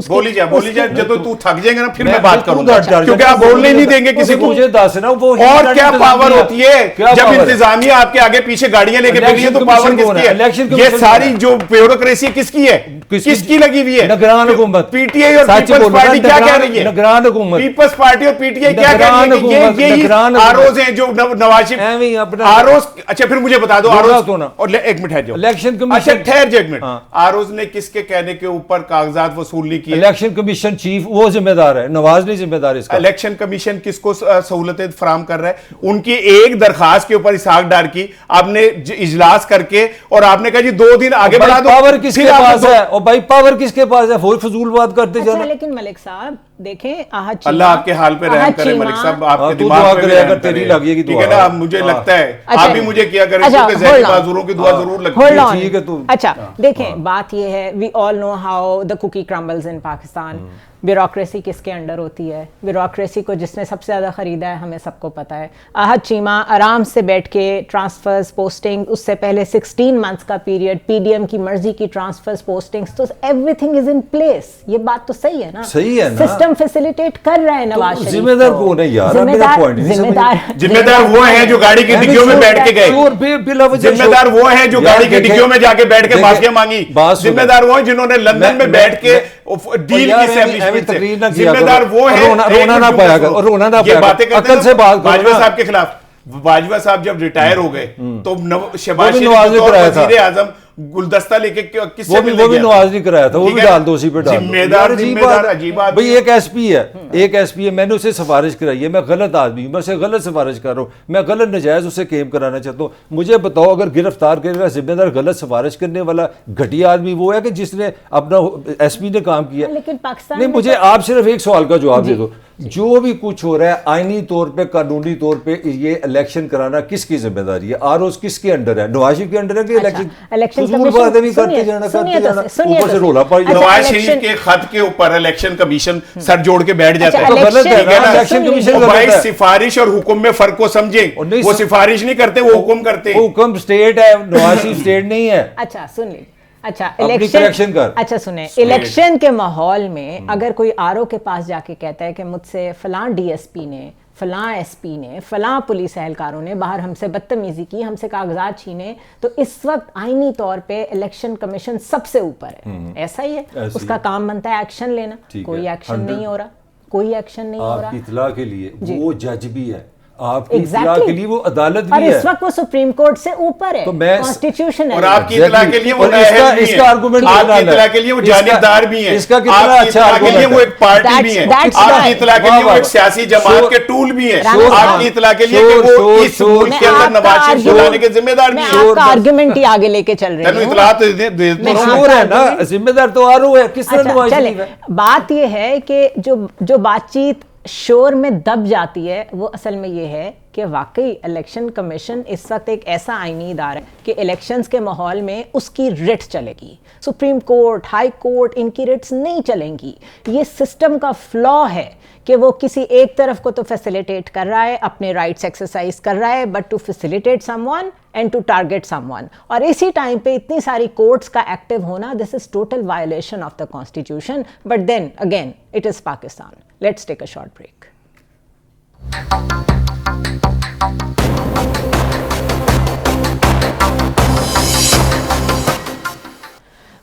बोली जाए, जब तू थक जाएगा ना फिर मैं बात करूंगा, क्योंकि आप बोलने नहीं देंगे किसी को। मुझे दस ना वो और क्या पावर होती है जब इंतजामिया आपके आगे पीछे गाड़ियां लेके बैठी है, तो पावर किसकी है? ये सारी जो ब्यूरोक्रेसी किसकी है? किसकी लगी हुई है? निगरान हुकूमत। पीटीआई और पीपल्स पार्टी क्या कह रही है? निगरान हुकूमत। पीपल्स पार्टी और पीटीआई क्या कह रही है? ये आरोज हैं जो नवाज शरीफ आरोज। अच्छा फिर मुझे बता दो आरोज, और एक मिनट है जो इलेक्शन कमीशन। अच्छा ठहर जाओ एक मिनट, आरोज ने किसके कहने के ऊपर कागजात वसूल नहीं किए? इलेक्शन कमीशन चीफ वो जिम्मेदार है, नवाज नहीं जिम्मेदार इसका। इलेक्शन कमीशन किसको सहूलतें फराम कर रहा है? उनकी एक दरखास्त के ऊपर इसहाक डार की आपने इजलास करके और आपने कहा जी 2 दिन आगे बढ़ा दो। पावर किसके पास है? और भाई पावर किसके पास है? फजूल बात करते अच्छा, जाना। लेकिन मलिक साहब देखें, अल्लाह आपके हाल पे रहम करे मलिक साहब, आपके दिमाग पे रहम करे, ठीक है ना? मुझे लगता है आप भी मुझे किया करें क्योंकि ज़हनी माजूरों की दुआ जरूर लगती है। ठीक है तो अच्छा देखें, बात ये है, we all know how the cookie crumbles in Pakistan. Bureaucracy किसके अंडर होती है? ब्यूरोक्रेसी को जिसने सबसे ज़्यादा ख़रीदा है हमें सबको पता है। आहद चीमा आराम से बैठ के ट्रांसफर्स, पोस्टिंग, उससे पहले 16 मंथ्स का पीरियड, पीडीएम की मर्जी की ट्रांसफर्स, पोस्टिंग्स, तो एवरीथिंग इज इन प्लेस। ये बात तो सही है ना? सही है ना? सिस्टम फैसिलिटेट कर रहा है नवाज शरीफ। जिम्मेदार कौन है यार? जिम्मेदार वो हैं जो गाड़ी की डिग्गियों में बैठ के गए। जिम्मेदार वो हैं जो गाड़ी की डिग्गियों में जाके बैठ के माफिया मांगी। जिम्मेदार वो हैं जिन्होंने लंदन में बैठ के डील की जिम्मेदार वो है। रोना ना पाया, रोना ना पाया, बातें अकल से बात करो। बाजवा साहब के खिलाफ, बाजवा साहब जब रिटायर हो गए तो शहबाज शरीफ वजीर आजम गुलदस्ता लेके किससे वो भी नवाज नहीं कराया था, वो भी डाल दो उसी पे डाल दो। जिम्मेदार अजीब बात। भाई एक एसपी है, मैंने उसे सिफारिश कराई है, मैं गलत आदमी हूं, मैं उसे गलत सिफारिश कर रहा हूं, मैं गलत नजायज उसे क्लेम कराना चाहता हूं। मुझे बताओ अगर गिरफ्तार करेगा जिम्मेदार गलत सिफारिश करने वाला घटिया आदमी वो है कि जिसने अपना एसपी ने काम किया? लेकिन पाकिस्तान नहीं, मुझे आप सिर्फ एक सवाल का जवाब दे दो, जो भी कुछ हो रहा है आईनी तौर पे, कानूनी तौर पे, ये इलेक्शन कराना किसकी जिम्मेदारी है? आरओस किसके अंडर है? नवाज शरीफ के अंडर है कि इलेक्शन करते जाना ऊपर से रोला पाई? नवाज शरीफ के खत के ऊपर इलेक्शन कमीशन सर जोड़ के बैठ जाता है, तो गलत है ना? इलेक्शन कमीशन भाई सिफारिश और हुक्म में फर्क को समझे, वो सिफारिश नहीं करते, वो हुक्म करते। हुक्म स्टेट है, नवाज शरीफ स्टेट नहीं है। अच्छा सुन ली, अच्छा इलेक्शन कर। अच्छा सुने, इलेक्शन के माहौल में अगर कोई आरओ के पास जाके कहता है कि मुझसे फलां डीएसपी ने, फलां एसपी ने, फलां पुलिस एहलकारों ने बाहर हमसे बदतमीजी की, हमसे कागजात छीने, तो इस वक्त आईनी तौर पे इलेक्शन कमीशन सबसे ऊपर है। ऐसा ही है, उसका काम बनता है एक्शन लेना, कोई एक्शन नहीं हो रहा, कोई एक्शन नहीं हो रहा। आपकी इत्तला के लिए वो जज भी है, आपकी इत्तला के लिए वो अदालत भी है, और इस वक्त वो सुप्रीम कोर्ट से ऊपर है, तो मैं कॉन्स्टिट्यूशन है। और आपकी इत्तला के लिए वो इसका आर्गुमेंट, आपकी इत्तला के लिए वो जानिबदार भी है, इसका कितना अच्छा आपकी इत्तला के लिए वो एक पार्टी भी है, आपकी इत्तला के लिए वो एक सियासी जमात के टूल भी है, आपकी इत्तला के लिए कि वो इस मुल्क के अंदर नवाज शरीफ को लाने के जिम्मेदार भी है। आपका आर्गुमेंट ही आगे लेके चल रहे हैं, इत्तला तो दे है ना, जिम्मेदार तो आरओ है, किस तरह नवाज शरीफ है? बात ये है कि जो बातचीत शोर में दब जाती है वो असल में ये है कि वाकई इलेक्शन कमीशन इस वक्त एक ऐसा आईनी इदारा है कि इलेक्शंस के माहौल में उसकी रिट चलेगी, सुप्रीम कोर्ट, हाई कोर्ट, इनकी रिट्स नहीं चलेंगी। ये सिस्टम का फ्लॉ है कि वो किसी एक तरफ को तो फैसिलिटेट कर रहा है, अपने राइट्स एक्सरसाइज कर रहा है, but to facilitate someone and to target someone, और इसी टाइम पे इतनी सारी कोर्ट्स का एक्टिव होना, this is total violation of the constitution. But then again it is Pakistan. Let's take a short break.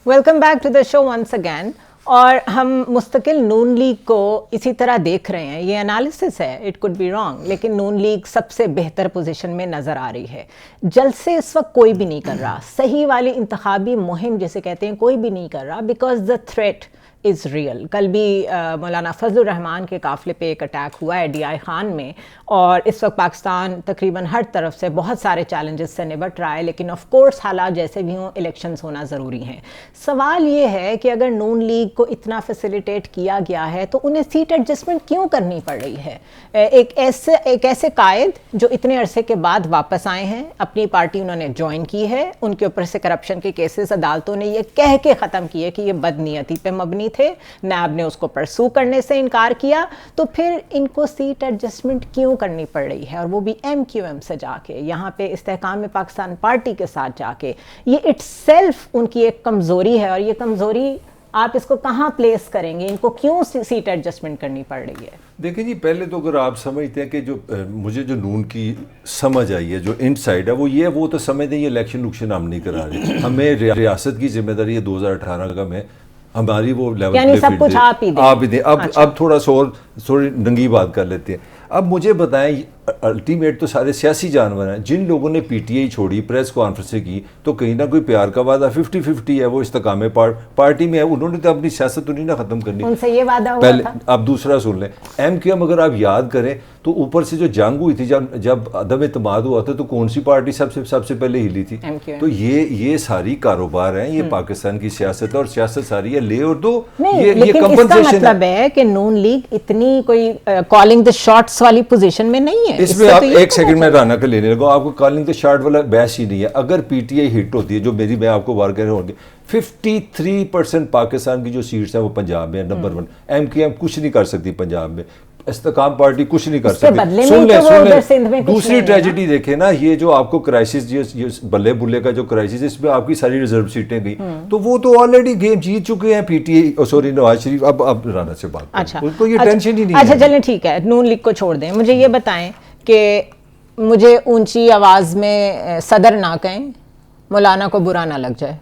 Welcome back to the show once again. और हम मुस्तकिल नून लीग को इसी तरह देख रहे हैं, ये एनालिसिस है, इट कुड बी रॉन्ग, लेकिन नून लीग सबसे बेहतर पोजीशन में नज़र आ रही है। जलसे इस वक्त कोई भी नहीं कर रहा, सही वाली इंतखाबी मुहिम जिसे कहते हैं कोई भी नहीं कर रहा, because the threat is real. कल भी मौलाना फजलुर रहमान के काफ़िले पे एक अटैक हुआ है DI खान में, और इस वक्त पाकिस्तान तकरीबन हर तरफ से बहुत सारे चैलेंजेस से निपट रहा है, लेकिन ऑफ कोर्स हालात जैसे भी हों इलेक्शंस होना ज़रूरी हैं। सवाल ये है कि अगर नून लीग को इतना फैसिलिटेट किया गया है तो उन्हें सीट एडजस्टमेंट क्यों करनी पड़ रही है? एक ऐसे कायद जो इतने अरसे के बाद वापस आए हैं, अपनी पार्टी उन्होंने ज्वाइन की है, उनके ऊपर से करप्शन के केसेस अदालतों ने ये कह के ख़त्म किए कि ये बदनीयती पे मबनी थे, नैब ने उसको परसू करने से इनकार किया, तो फिर इनको सीट एडजस्टमेंट क्यों करनी पड़ रही है, और वो भी MQM से जाके, यहाँ पे इस्तेहकाम पाकिस्तान पार्टी के साथ जाके? ये इट्सेल्फ उनकी एक कमज़ोरी है, और ये कमज़ोरी आप इसको कहाँ प्लेस करेंगे? इनको क्यों सीट एडजस्टमेंट करनी पड़ रही है? देखिए जी, पहले तो अगर आप समझते हैं कि जो मुझे जो नून की समझ आई है, जो इनसाइड है, वो ये, वो तो समझते हैं ये इलेक्शन हम नहीं करा रहे, हमें रियासत की जिम्मेदारी है 2018 का में हमारी वो लेवल, यानी सब कुछ आप ही दें। अब थोड़ा थोड़ी नंगी बात कर लेते हैं। अब मुझे बताएं, अल्टीमेट तो सारे सियासी जानवर हैं। जिन लोगों ने PTI छोड़ी, प्रेस कॉन्फ्रेंसें की, तो कहीं ना कोई प्यार का वादा 50-50 है, वो इस्तेकाम पार्टी में है, उन्होंने तो अपनी सियासत तो नहीं ना खत्म करनी, उनसे ये वादा हुआ पहले था। अब दूसरा सुन लें, MQM अगर आप याद करें तो ऊपर से जो जंग हुई थी, जब अदम इत्मीद हुआ था, तो कौन सी पार्टी सबसे पहले हिली थी? MQM। तो ये सारी कारोबार हैं, ये पाकिस्तान की सियासत है, और सियासत सारी है ले और दो। ये इसका मतलब है कि नून लीग इतनी कोई कॉलिंग द शॉट्स वाली पोजीशन में नहीं है। इसमें आप एक सेकंड में राना का लेने लगा, आपको कॉलिंग द शॉट वाला बहस ही नहीं है। अगर PTI हिट होती है, जो मैं आपको वार कह रहा हूँ, 53% पाकिस्तान की जो सीट्स हैं वो पंजाब में है, नंबर 1। MQM कुछ नहीं कर सकती पंजाब में, इस्तेकाम पार्टी कुछ नहीं कर सकती। सुन ले दूसरी ट्रेजेडी देखे ना, ये जो आपको क्राइसिस, ये बल्ले बुल्ले का जो क्राइसिस, इसमें आपकी सारी रिजर्व सीटें गई, तो वो तो ऑलरेडी गेम जीत चुके हैं PTI, सॉरी नवाज शरीफ। अब राना से बात, अच्छा, उनको ये टेंशन ही नहीं। अच्छा चलें ठीक है, नून लीग को छोड़ दें। मुझे ये बताएं कि मुझे ऊंची आवाज में सदर ना कहें, मौलाना को बुरा ना लग जाए,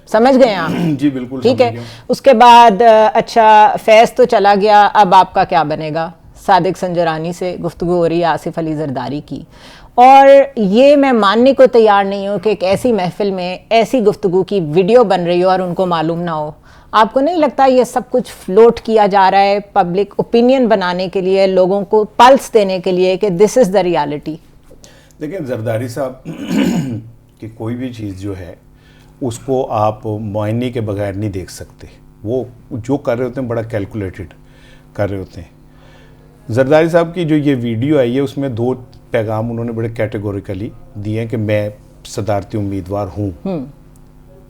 समझ गए आप? जी बिल्कुल ठीक है। उसके बाद अच्छा, फैज़ तो चला गया, अब आपका क्या बनेगा? सादिक संजरानी से गुफ्तगू हो रही है, आसिफ अली जरदारी की, और ये मैं मानने को तैयार नहीं हूँ कि एक ऐसी महफिल में ऐसी गुफ्तगू की वीडियो बन रही हो और उनको मालूम ना हो। आपको नहीं लगता ये सब कुछ फ्लोट किया जा रहा है पब्लिक ओपिनियन बनाने के लिए, लोगों को पल्स देने के लिए कि दिस इज़ द रियलिटी? देखिए जरदारी साहब कि कोई भी चीज़ जो है उसको आप मुआयने के बगैर नहीं देख सकते। वो जो कर रहे होते हैं बड़ा कैलकुलेटेड कर रहे होते हैं। जरदारी साहब की जो ये वीडियो आई है उसमें 2 पैगाम उन्होंने बड़े कैटेगोरिकली दिए हैं कि मैं सदारती उम्मीदवार हूँ,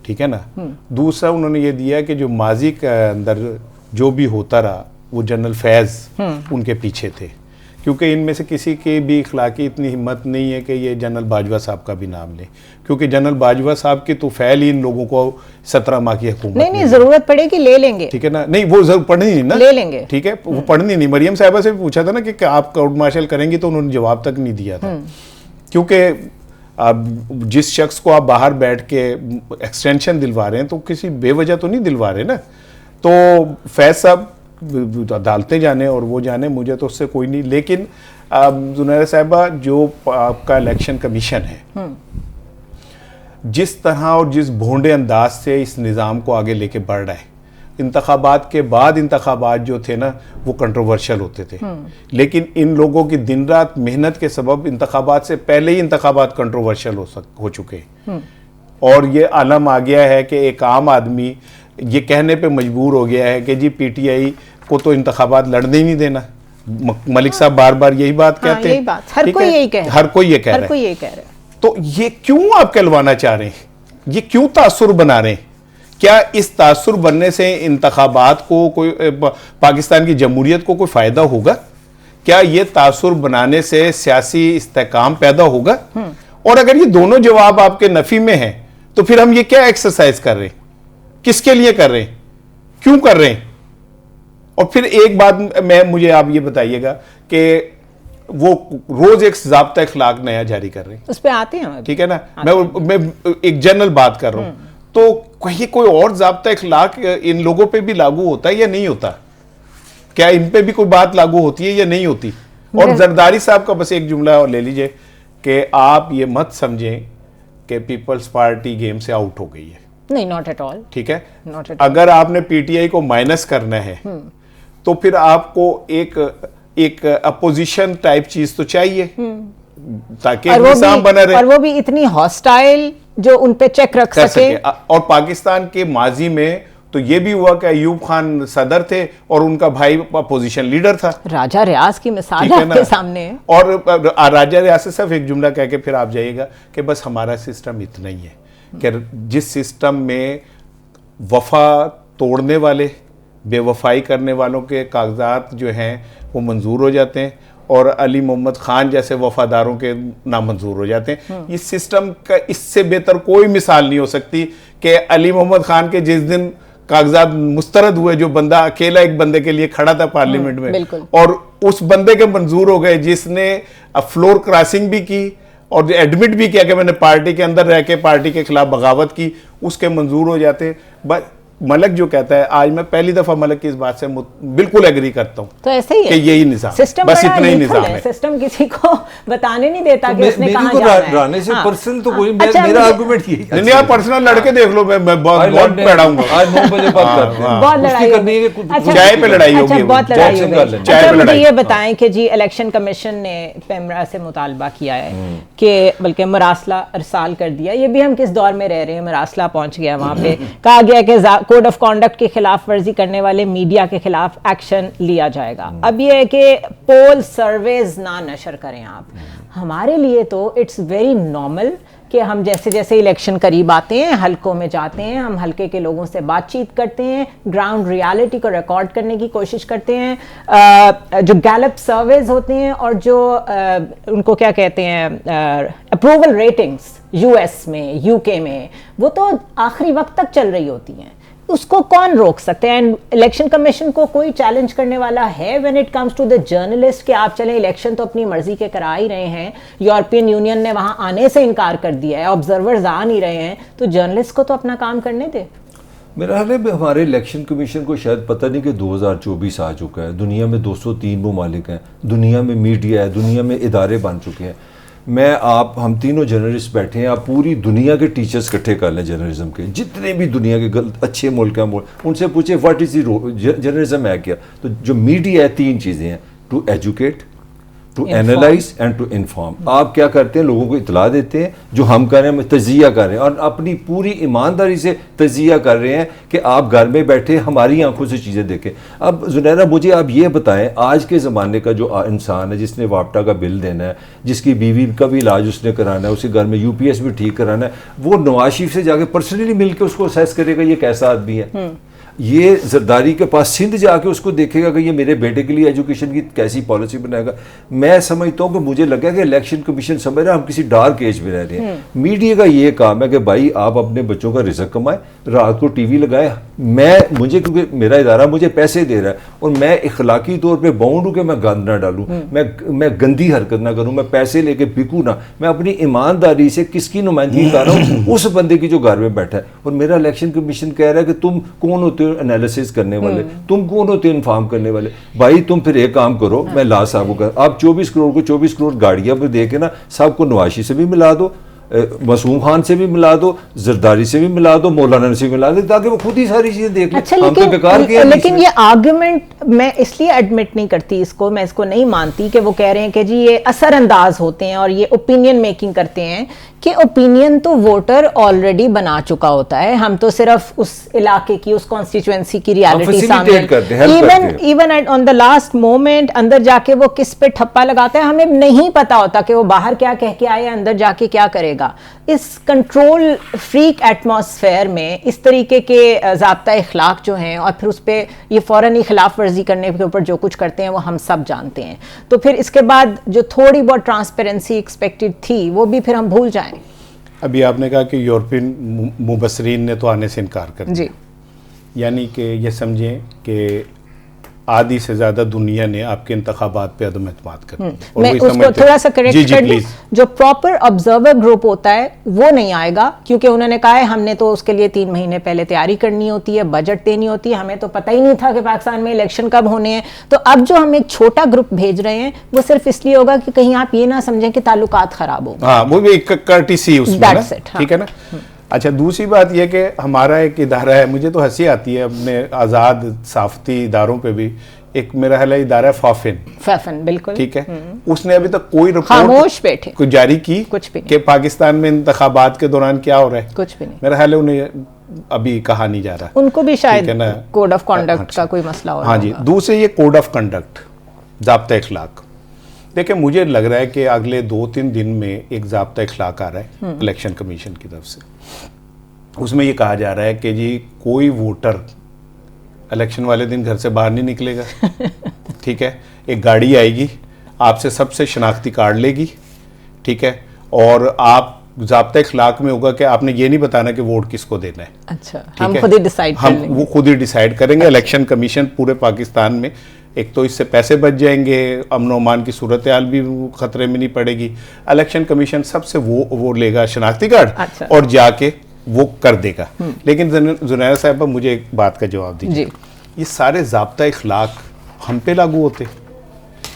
ठीक है ना। दूसरा उन्होंने ये दिया कि जो माजी के अंदर जो भी होता रहा वो जनरल फैज़ उनके पीछे थे, क्योंकि इनमें से किसी की भी इखलाकी इतनी हिम्मत नहीं है कि ये जनरल बाजवा साहब का भी नाम ले, क्योंकि जनरल बाजवा साहब की तो फैल ही इन लोगों को 17 माह की हुकूमत नहीं ज़रूरत पड़ेगी ले लेंगे, ठीक है ना। नहीं वो जरूर पढ़नी नहीं ना, ले लेंगे, ठीक है। वो पढ़नी नहीं। मरियम साहिबा से भी पूछा था ना कि आप कोर्ट मार्शल करेंगी, तो उन्होंने जवाब तक नहीं दिया था, क्योंकि अब जिस शख्स को आप बाहर बैठ के एक्सटेंशन दिलवा रहे हैं तो किसी बेवजह तो नहीं दिलवा रहे ना। तो फैज साहब अदालतें जाने और वो जाने, मुझे तो उससे कोई नहीं। लेकिन जुनैरा साहिबा जो आपका इलेक्शन कमीशन है, जिस तरह और जिस भोंडे अंदाज से इस निज़ाम को आगे लेके बढ़ रहा है, इंतखाबात के बाद इंतखाबात जो थे ना वो कंट्रोवर्शियल होते थे, लेकिन इन लोगों की दिन रात मेहनत के सबब इंतखाबात से पहले ही इंतखाबात कंट्रोवर्शियल हो चुके हैं। और ये आलम आ गया है कि एक आम आदमी ये कहने पे मजबूर हो गया है कि जी पीटीआई को तो इंतखाबात लड़ने ही नहीं देना। मलिक साहब बार बार यही बात कहते हैं, हर कोई यही कह रहा है, हर कोई ये कह रहा है। तो ये क्यों आप कहलवाना चाह रहे हैं? ये क्यों तासुर बना रहे हैं? क्या इस तासुर बनने से इंतखाबात को कोई पाकिस्तान की जमहूरियत को कोई फायदा होगा? क्या ये तासुर बनाने से सियासी इस्तेकाम पैदा होगा? और अगर ये दोनों जवाब आपके नफी में हैं तो फिर हम ये क्या एक्सरसाइज कर रहे हैं? किसके लिए कर रहे हैं? क्यों कर रहे हैं? और फिर एक बात मुझे आप ये बताइएगा कि वो रोज एक ज़ाब्ता इखलाक नया जारी कर रहे हैं, उस पे आते हैं, ठीक है ना। मैं एक जनरल बात कर रहा हूं, तो कहीं कोई और ज़ाब्ता इखलाक इन लोगों पे भी लागू होता है या नहीं होता? क्या इन पे भी कोई बात लागू होती है या नहीं होती? और जरदारी साहब का बस एक जुमला और ले लीजिए कि आप ये मत समझें कि पीपल्स पार्टी गेम से आउट हो गई है। नहीं, नॉट एट ऑल, ठीक है। अगर आपने पीटीआई को माइनस करना है तो फिर आपको एक अपोजिशन टाइप चीज तो चाहिए ताकि निजाम बना रहे, और वो भी इतनी हॉस्टाइल जो उन पे चेक रख सके। और पाकिस्तान के माजी में तो ये भी हुआ कि अयूब खान सदर थे और उनका भाई अपोजिशन लीडर था। राजा रियाज की मिसाल आपके सामने है। और राजा रियाज से सिर्फ एक जुमला कह के फिर आप जाइएगा कि बस हमारा सिस्टम इतना ही है कि जिस सिस्टम में वफा तोड़ने वाले, बेवफाई करने वालों के कागजात जो हैं वो मंजूर हो जाते हैं और अली मोहम्मद खान जैसे वफादारों के नामंजूर हो जाते हैं। इस सिस्टम का इससे बेहतर कोई मिसाल नहीं हो सकती कि अली मोहम्मद खान के जिस दिन कागजात मुस्तरद हुए, जो बंदा अकेला एक बंदे के लिए खड़ा था पार्लियामेंट में, और उस बंदे के मंजूर हो गए जिसने फ्लोर क्रॉसिंग भी की और एडमिट भी किया कि मैंने पार्टी के अंदर रह के पार्टी के खिलाफ बगावत की, उसके मंजूर हो जाते। बस मलक जो कहता है, आज मैं पहली दफा मलक की इस बात से बिल्कुल एग्री करता हूं, तो ऐसे ही है कि यही निजाम, सिस्टम बस इतना ही निजाम है। सिस्टम किसी को बताने नहीं देता कि उसने कहां जाना है। रहने से पर्सनल तो कोई मेरा आर्गुमेंट यही है। नहीं, आप पर्सनल लड़के देख लो, मैं बहुत पैड़ाऊंगा। आज 9 बजे बात करते हैं, बहुत लड़ाई करनी है, चाय पे लड़ाई होगी, बहुत लड़ाई होगी। चाय पे लड़ाई। ये बताएं कि जी इलेक्शन कमीशन ने पेमरा से मुतालबा किया है कि बल्कि मरासला अरसाल कर दिया। ये भी हम किस दौर में रह रहे हैं, मरासला पहुंच गया वहां पे। कहा गया कि कोड ऑफ कॉन्डक्ट की खिलाफ वर्जी करने वाले मीडिया के खिलाफ एक्शन लिया जाएगा। अब ये है कि पोल सर्वेज ना नशर करें आप। हमारे लिए तो इट्स वेरी नॉर्मल कि हम जैसे जैसे इलेक्शन करीब आते हैं, हलकों में जाते हैं, हम हलके के लोगों से बातचीत करते हैं, ग्राउंड रियलिटी को रिकॉर्ड करने की कोशिश करते हैं। जो गैलप सर्वेज होते हैं और जो उनको क्या कहते हैं अप्रूवल रेटिंग्स यूएस में, यूके में, वो तो आखिरी वक्त तक चल रही होती हैं। उसको कौन रोक सकते हैं? एंड इलेक्शन कमीशन को कोई चैलेंज करने वाला है when it comes to the journalist कि आप चलें, इलेक्शन तो अपनी मर्जी के करा ही रहे हैं, यूरोपियन यूनियन ने वहां आने से इनकार कर दिया है, ऑब्जर्वर्स आ नहीं रहे हैं, तो जर्नलिस्ट को तो अपना काम करने दे। मेरा ख्याल है हमारे इलेक्शन कमीशन को शायद पता नहीं कि 2024 आ चुका है, दुनिया में 203 ममालिक हैं, दुनिया में मीडिया है, दुनिया में इदारे बन चुके हैं। हम तीनों जर्नलिस्ट बैठे हैं, आप पूरी दुनिया के टीचर्स इकट्ठे कर लें जर्नलिज्म के, जितने भी दुनिया के अच्छे मुल्क हैं उनसे पूछे व्हाट इज जर्नलिज्म है क्या। तो जो मीडिया है 3 चीज़ें हैं, to educate, to analyse and to inform. आप क्या करते हैं, लोगों को इतला देते हैं, जो हम कर रहे हैं तजिया कर रहे हैं और अपनी पूरी ईमानदारी से तजिया कर रहे हैं कि आप घर में बैठे हमारी आंखों से चीज़ें देखें। अब जुनैरा मुझे आप ये बताएं, आज के ज़माने का जो इंसान है जिसने वापटा का बिल देना है, जिसकी बीवी का भी इलाज उसने कराना है, उसी घर में UPS भी ठीक कराना है, वो नवाज शरीफ से जाके पर्सनली मिल के उसको असेस करेगा ये कैसा आदमी है। ये जरदारी के पास सिंध जाके उसको देखेगा कि ये मेरे बेटे के लिए एजुकेशन की कैसी पॉलिसी बनाएगा। मैं समझता हूँ कि मुझे लगा कि इलेक्शन कमीशन समझ रहा है हम किसी डार्क एज में रह रहे हैं। मीडिया का ये काम है कि भाई आप अपने बच्चों का रिजक कमाएं, रात को टीवी लगाए। मुझे क्योंकि मेरा इदारा मुझे पैसे दे रहा है और मैं इखलाकी तौर पर बाउंड हूँ कि मैं गंद ना डालूँ, मैं गंदी हरकत ना करूँ, मैं पैसे लेके बिकूँ ना, मैं अपनी ईमानदारी से किसकी नुमाइंदगी कर रहा हूँ, उस बंदे की जो घर में बैठा है। और मेरा इलेक्शन कमीशन कह रहा है कि तुम कौन होते हो एनालिसिस करने वाले, तुम कौन होते हो इन्फॉर्म करने वाले। भाई तुम फिर एक काम करो, मैं ला साहब को आप 24 करोड़ को 24 करोड़ गाड़ियां पर दे के ना सबको नवाशी से भी मिला दो, मासूम खान से भी मिला दो, जरदारी से भी मिला दो, मौलाना से भी मिला दो, ताकि वो खुद ही सारी चीजें देख लें। अच्छा, हम तो बेकार किया। लेकिन ये आर्गुमेंट मैं इसलिए एडमिट नहीं करती इसको, मैं इसको नहीं मानती कि वो कह रहे हैं कि जी ये असरअंदाज होते हैं और ये ओपिनियन मेकिंग करते हैं, कि ओपिनियन तो वोटर ऑलरेडी बना चुका होता है, हम तो सिर्फ उस इलाके की, उस कॉन्स्टिट्यूएंसी की रियलिटी सामने, even on the last moment अंदर जाके वो किस पे ठप्पा लगाता है हमें नहीं पता होता कि वो बाहर क्या कह के आए, अंदर जाके क्या करेगा। इस कंट्रोल फ्रीक एटमॉस्फेयर में इस तरीके के ज़ाब्ता इखलाक जो हैं और फिर उस पर ये फ़ौरन ही खिलाफ वर्जी करने के ऊपर जो कुछ करते हैं वो हम सब जानते हैं, तो फिर इसके बाद जो थोड़ी बहुत ट्रांसपेरेंसी एक्सपेक्टेड थी वो भी फिर हम भूल जाएं। अभी आपने कहा कि यूरोपियन मुबसरीन ने तो आने से इनकार कर दिया, यानी कि ये समझें कि आधी से ज्यादा दुनिया ने आपके इंतखाबात पे अदम एतमाद कर दिया। मैं उसको थोड़ा सा करेक्ट कर दूं, जो प्रॉपर ऑब्जर्वर ग्रुप होता है वो नहीं आएगा, क्योंकि उन्होंने कहा है हमने तो उसके लिए 3 महीने पहले तैयारी करनी होती है, बजट देनी होती है, हमें तो पता ही नहीं था कि पाकिस्तान में इलेक्शन कब होने हैं। तो अब जो हम एक छोटा ग्रुप भेज रहे हैं वो सिर्फ इसलिए होगा कि कहीं आप ये ना समझें कि ताल्लुकात खराब हो। हाँ, वो भी एक कर्टिसी उसमें ना, ठीक है ना। अच्छा, दूसरी बात यह कि हमारा एक इदारा है, मुझे तो हंसी आती है अपने आज़ाद साफ़ती इदारों पे भी, एक मेरा ख्याल है इदारा फाफिन, बिल्कुल ठीक है, उसने अभी तक कोई रिपोर्ट को जारी की कुछ भी कि पाकिस्तान में इंतखाबात के दौरान क्या हो रहा है, कुछ भी नहीं। मेरा ख्याल है उन्हें अभी कहा नहीं जा रहा, उनको भी शायद कोड ऑफ कंडक्ट का कोई मसला हो रहा है। हाँ जी, दूसरे ये कोड ऑफ कंडक्ट, ज़ाब्ता इखलाक, देखिए मुझे लग रहा है कि अगले 2-3 दिन में एक ज़ाब्ता इखलाक आ रहा है इलेक्शन कमीशन की तरफ से। उसमें ये कहा जा रहा है कि जी कोई वोटर इलेक्शन वाले दिन घर से बाहर नहीं निकलेगा ठीक है, एक गाड़ी आएगी आपसे सबसे शनाख्ती कार्ड लेगी, ठीक है, और आप ज़ाब्ता इखलाक में होगा कि आपने ये नहीं बताना कि वोट किसको देना है। अच्छा, हम खुद ही डिसाइड कर लेंगे, वो खुद ही डिसाइड करेंगे। अच्छा। इलेक्शन कमीशन पूरे पाकिस्तान में, एक तो इससे पैसे बच जाएंगे, अमन अमान की सूरत हाल भी खतरे में नहीं पड़ेगी। इलेक्शन कमीशन सबसे वो लेगा शनाख्ती कार्ड। अच्छा। और जाके वो कर देगा। लेकिन जुनैरा साहिबा मुझे एक बात का जवाब दीजिए, ये सारे ज़ाब्ता इखलाक हम पे लागू होते,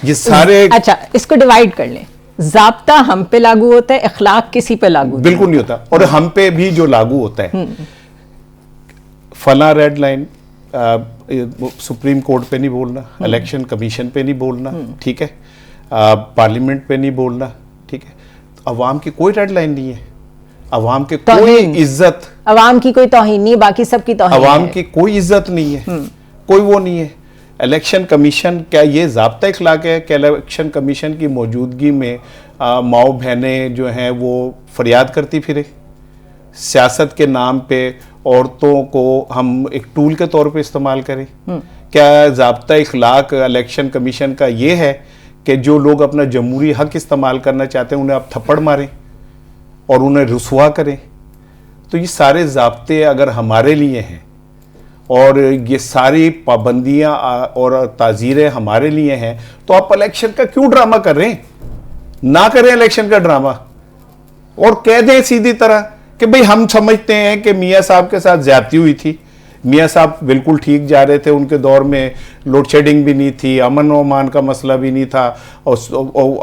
ये सारे, अच्छा इसको डिवाइड कर लें, ज़ाब्ता हम पे लागू होता है, इखलाक किसी पे लागू बिल्कुल नहीं होता। और हम पे भी जो लागू होता है, फला रेड लाइन सुप्रीम कोर्ट पे नहीं बोलना, इलेक्शन कमीशन पे नहीं बोलना, ठीक है, पार्लियामेंट पे नहीं बोलना, ठीक है, अवाम की कोई रेड लाइन नहीं है, अवाम के कोई इज्जत, अवाम की कोई तौहीन नहीं, बाकी सबकी तौहीन, अवाम की कोई इज्जत नहीं है, कोई वो नहीं है। इलेक्शन कमीशन, क्या ये ज़ाब्ता इखलाक है कि इलेक्शन कमीशन की मौजूदगी में माओ बहनें जो हैं वो फरियाद करती फिरे, सियासत के नाम पे औरतों को हम एक टूल के तौर पे इस्तेमाल करें? क्या ज़ाब्ता इखलाक इलेक्शन कमीशन का ये है कि जो लोग अपना जमहूरी हक इस्तेमाल करना चाहते हैं उन्हें आप थप्पड़ मारें और उन्हें रुसवा करें? तो ये सारे ज़ाब्ते अगर हमारे लिए हैं और ये सारी पाबंदियां और ताज़ीरें हमारे लिए हैं, तो आप इलेक्शन का क्यों ड्रामा कर रहे हैं? ना करें इलेक्शन का ड्रामा और कह दें सीधी तरह कि भाई हम समझते हैं कि मियाँ साहब के साथ ज्यादती हुई थी, मियाँ साहब बिल्कुल ठीक जा रहे थे, उनके दौर में लोड शेडिंग भी नहीं थी, अमन व अमान का मसला भी नहीं था, और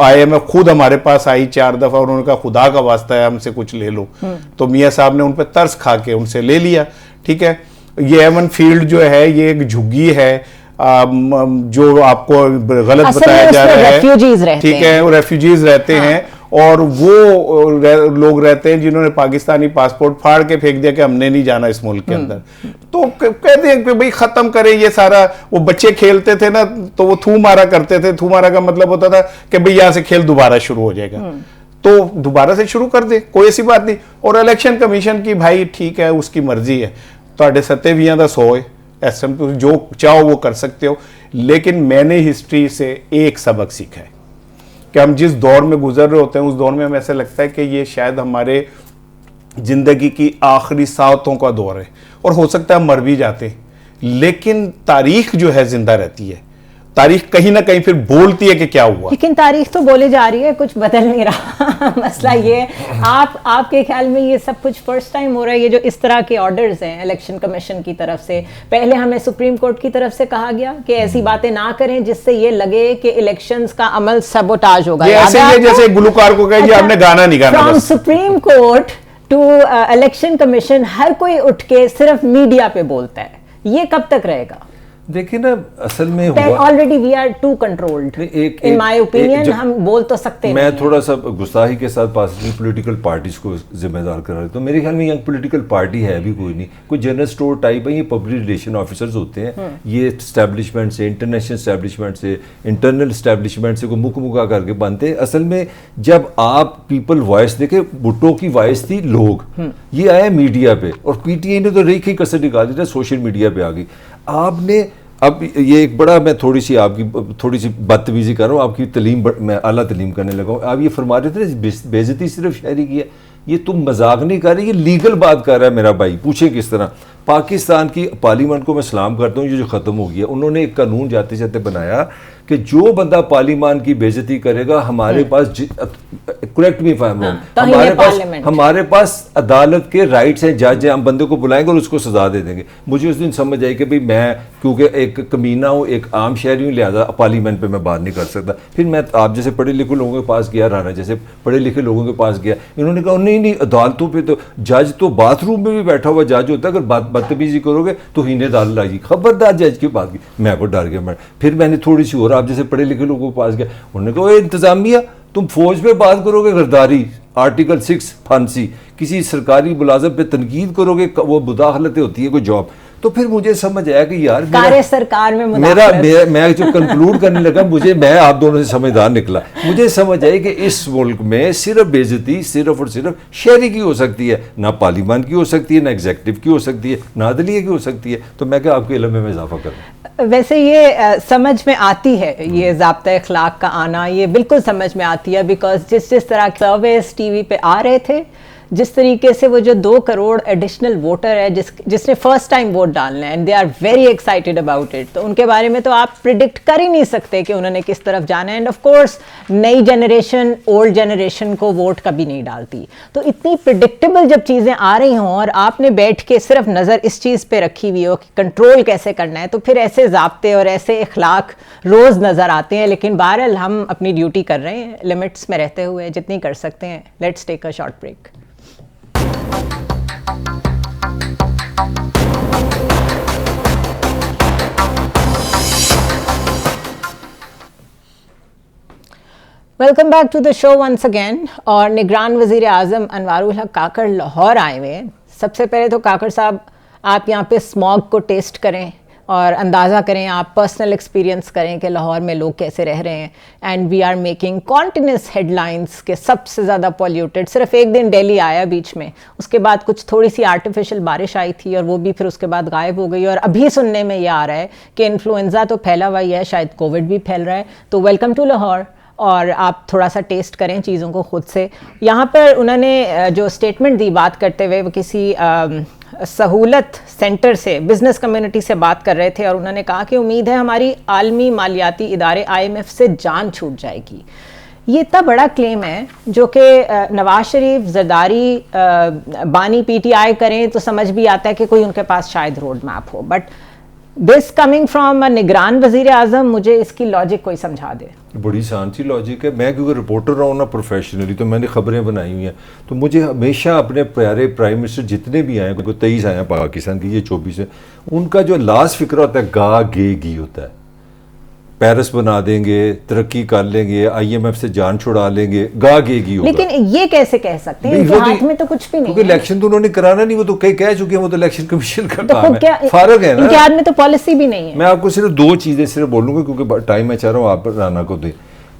IMF खुद हमारे पास आई 4 दफ़ा और उन्होंने कहा खुदा का वास्ता है हमसे कुछ ले लो, तो मियाँ साहब ने उन पर तरस खा के उनसे ले लिया। ठीक है, ये एमन फील्ड जो है ये एक झुग्गी है जो आपको गलत बताया जा रहा है। ठीक है, वो रेफ्यूजीज रहते हैं और वो लोग रहते हैं जिन्होंने पाकिस्तानी पासपोर्ट फाड़ के फेंक दिया कि हमने नहीं जाना इस मुल्क के अंदर। तो कहते हैं कि भाई खत्म करें ये सारा। वो बच्चे खेलते थे ना तो वो थू मारा करते थे, थू मारा का मतलब होता था कि भाई यहां से खेल दोबारा शुरू हो जाएगा, तो दोबारा से शुरू कर दे, कोई ऐसी बात नहीं। और इलेक्शन कमीशन की भाई ठीक है, उसकी मर्जी है, ਤੁਹਾਡੇ सत्ते भी दा 100 है, ऐसा जो चाहो वो कर सकते हो। लेकिन मैंने हिस्ट्री से एक सबक सीखा है कि हम जिस दौर में गुजर रहे होते हैं उस दौर में हमें ऐसा लगता है कि ये शायद हमारे जिंदगी की आखिरी सातों का दौर है और हो सकता है हम मर भी जाते, लेकिन तारीख जो है जिंदा रहती है। तारीख कहीं ना कहीं फिर बोलती है कि क्या हुआ, लेकिन तारीख तो बोली जा रही है, कुछ बदल नहीं रहा। मसला ये आपके ख्याल में ये सब कुछ फर्स्ट टाइम हो रहा है? ये जो इस तरह के ऑर्डर्स हैं इलेक्शन कमीशन की तरफ से, पहले हमें सुप्रीम कोर्ट की तरफ से कहा गया कि ऐसी बातें ना करें जिससे ये लगे कि इलेक्शंस का अमल सबोटाज होगा। ऐसे ही जैसे गुलकार को कहे आपने गाना नहीं गाना। From supreme court to election commission हर कोई उठ के सिर्फ मीडिया पे बोलता है, ये कब तक रहेगा? देखिए ना, असल में हुआ already we are too controlled in my opinion. हम बोल तो सकते हैं। मैं थोड़ा सा गुस्ताखी के साथ पॉलिटिकल पार्टीज को जिम्मेदार कर रहा हूँ, तो मेरे ख्याल में यंग पॉलिटिकल पार्टी है भी कोई नहीं, कोई जनरल स्टोर टाइप है। ये पब्लिक रिलेशन ऑफिसर्स होते हैं, ये एस्टैब्लिशमेंट से, इंटरनेशनल एस्टैब्लिशमेंट से, इंटरनल एस्टैब्लिशमेंट से को मुक मुका करके बनते हैं। असल में जब आप पीपल वॉइस देखे, भुट्टो की वॉइस थी लोग, ये आया मीडिया पे और PTI ने तो रेखी कसर निकाल दी, सोशल मीडिया पे आ गई। आपने अब ये एक बड़ा, मैं थोड़ी सी बदतमीजी कर रहा हूँ, आपकी तलीम मैं आला तलीम करने लगा हूँ। आप ये फरमा रहे थे बेइज्जती सिर्फ शायरी की है, ये तुम मजाक नहीं कर रहे, ये लीगल बात कर रहा है मेरा भाई। पूछे किस तरह? पाकिस्तान की पार्लियामेंट को मैं सलाम करता हूँ, ये जो ख़त्म हो गया, उन्होंने एक कानून जाते जाते बनाया कि जो बंदा पार्लियामेंट की बेइज्जती करेगा, हमारे पास, correct me if I am wrong, हमारे पास अदालत के राइट्स हैं, जज हैं, हम बंदे को बुलाएंगे और उसको सजा दे देंगे। मुझे उस दिन समझ आई कि भाई मैं क्योंकि एक कमीना हूँ, एक आम शहरी हूँ, लिहाजा पार्लियामेंट पे मैं बात नहीं कर सकता। फिर मैं आप जैसे पढ़े लिखे लोगों के पास गया, राना जैसे पढ़े लिखे लोगों के पास गया, इन्होंने कहा नहीं अदालतों पर तो जज तो बाथरूम में भी बैठा हुआ जज होता है, अगर बदतमीजी करोगे तो हीने दाल लागी, खबरदार जज की बात की। मैं को डर गया। फिर मैंने थोड़ी सी और आप जैसे पढ़े लिखे लोगों के पास गया, उन्होंने कहा इंतजामिया तुम फौज पे बात करोगे, गद्दारी, आर्टिकल 6 फांसी, किसी सरकारी मुलाजम पे तनकीद करोगे, वो मुदाखलतें होती है कोई जॉब। तो फिर मुझे समझ आया कि यार कार्य सरकार में मैं जो कंक्लूड करने लगा, मैं आप दोनों से समझदार निकला। मुझे समझ आई कि इस मुल्क में सिर्फ बेइज्जती सिर्फ और सिर्फ शहरी की हो सकती है, ना पार्लियामेंट की हो सकती है, ना एग्जीक्यूटिव की हो सकती है, ना अदलिया की हो सकती है। तो मैं क्या आपके इल्म में इजाफा करूँ? वैसे ये समझ में आती है, ये ज़ाब्ता अखलाक का आना, ये बिल्कुल समझ में आती है, बिकॉज जिस तरह सर्वेस टीवी पे आ रहे थे, जिस तरीके से वो जो 2 करोड़ एडिशनल वोटर है जिसने फर्स्ट टाइम वोट डालना है, and they are very excited about it, तो उनके बारे में तो आप प्रिडिक्ट कर ही नहीं सकते कि उन्होंने किस तरफ जाना है। एंड ऑफ कोर्स नई जनरेशन ओल्ड जनरेशन को वोट कभी नहीं डालती, तो इतनी प्रिडिक्टेबल जब चीज़ें आ रही हों और आपने बैठ के सिर्फ नज़र इस चीज़ पे रखी हुई हो कि कंट्रोल कैसे करना है, तो फिर ऐसे ज़ाब्ते और ऐसे इखलाक रोज़ नज़र आते हैं। लेकिन बहरहाल हम अपनी ड्यूटी कर रहे हैं लिमिट्स में रहते हुए, जितनी कर सकते हैं। Let's take a short break. Welcome back to the show once again. और निगरान वज़ीर आज़म अनवारुल हक काकड़ लाहौर आए हुए हैं। सबसे पहले तो काकड़ साहब, आप यहाँ पे स्मॉग को टेस्ट करें और अंदाज़ा करें, आप पर्सनल एक्सपीरियंस करें कि लाहौर में लोग कैसे रह रहे हैं। And we are making continuous headlines के सबसे ज़्यादा पॉल्यूटेड। सिर्फ एक दिन दिल्ली आया बीच में, उसके बाद कुछ थोड़ी सी आर्टिफिशियल बारिश आई थी और वो भी फिर उसके बाद गायब हो गई। और अभी सुनने में ये आ रहा है कि इन्फ्लुएंजा तो फैला हुआ ही है, शायद कोविड भी फैल रहा है। तो वेलकम टू लाहौर, और आप थोड़ा सा टेस्ट करें चीज़ों को खुद से। यहाँ पर उन्होंने जो स्टेटमेंट दी बात करते हुए, वो किसी सहूलत सेंटर से, बिजनेस कम्युनिटी से बात कर रहे थे, और उन्होंने कहा कि उम्मीद है हमारी आलमी मालियाती इदारे IMF से जान छूट जाएगी। ये इतना बड़ा क्लेम है जो कि नवाज शरीफ, जरदारी, बानी पीटीआई करें तो समझ भी आता है कि कोई उनके पास शायद रोड मैप हो, but this coming from a निगरान वजीर आजम, मुझे इसकी लॉजिक कोई समझा दे। बड़ी आसान सी लॉजिक है। मैं क्योंकि रिपोर्टर रहा हूँ ना प्रोफेशनली, तो मैंने खबरें बनाई हुई हैं, तो मुझे हमेशा अपने प्यारे प्राइम मिनिस्टर जितने भी आए, कोई 23 आए हैं पाकिस्तान की, ये 24 है, उनका जो लास्ट फिक्र होता है गा गे गी होता है। पेरिस बना देंगे, तरक्की कर लेंगे, IMF से जान छुड़ा लेंगे, गा गे गी होगा। लेकिन ये कैसे कह सकते हैं, इनके हाथ में तो कुछ भी नहीं क्योंकि इलेक्शन तो उन्होंने कराना नहीं, वो तो कह चुके हैं, वो तो इलेक्शन कमीशन का तो काम है, फर्क है ना। इनके हाथ में तो पॉलिसी भी नहीं है। मैं आपको सिर्फ 2 चीजें सिर्फ बोलूंगा क्योंकि टाइम मैं चाह रहा हूँ आप राना को दे।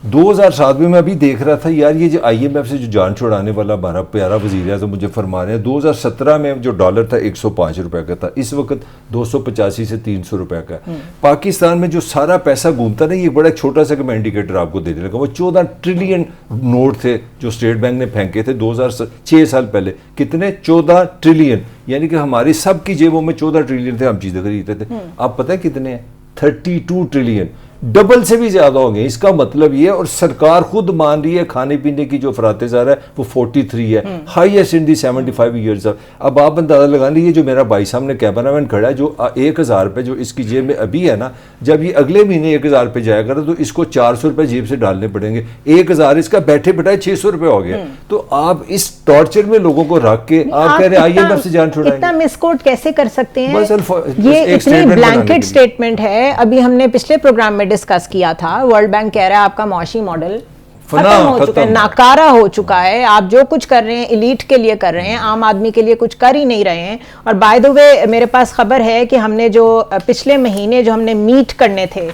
2007 में मैं अभी देख रहा था यार, ये जो IMF से जो जान छुड़ाने वाला हमारा प्यारा वजीर है, तो मुझे फरमा रहे हैं 2017 में जो डॉलर था 105 रुपए का था, इस वक्त 285 से 300 रुपए का है। पाकिस्तान में जो सारा पैसा घूमता ना, ये बड़ा छोटा सा मैं इंडिकेटर आपको देने लगा, वो 14 ट्रिलियन नोट थे जो स्टेट बैंक ने फेंके थे 2006 साल पहले। कितने? 14 ट्रिलियन, यानी कि हमारी सबकी जेबों में 14 ट्रिलियन थे, हम चीजें खरीदते थे। आप पता है कितने हैं? 32 ट्रिलियन, डबल से भी ज्यादा हो गए। इसका मतलब ये है, और सरकार खुद मान रही है खाने पीने की जो फरातेजार है वो 43 है, हाईएस्ट इन दी 75 ईयर्स। अब आप अंदाजा लगा लीजिए, जो मेरा भाई सामने कैमरामैन खड़ा है, जो 1000 रुपये जो इसकी जेब में अभी है ना, जब ये अगले महीने 1000 रुपये जाएगा तो इसको 400 रुपये जेब से डालने पड़ेंगे। 1000 इसका बैठे बैठाए 600 रुपये हो गया। तो आप इस टॉर्चर में लोगों को रख के आप कह रहे हैं IMF से जान छुड़ाएंगे। इतना मिसकोट कैसे कर सकते हैं? ये इतनी ब्लैंकेट स्टेटमेंट है। अभी हमने पिछले प्रोग्राम में डिस्कस किया था, वर्ल्ड बैंक कह रहा है आपका मुआशी मॉडल खत्म हो चुका है, नाकारा हो चुका है, आप जो कुछ कर रहे हैं इलीट के लिए कर रहे हैं, आम आदमी के लिए कुछ कर ही नहीं रहे हैं। और बाय द वे मेरे पास खबर है कि हमने जो पिछले महीने जो हमने मीट करने थे,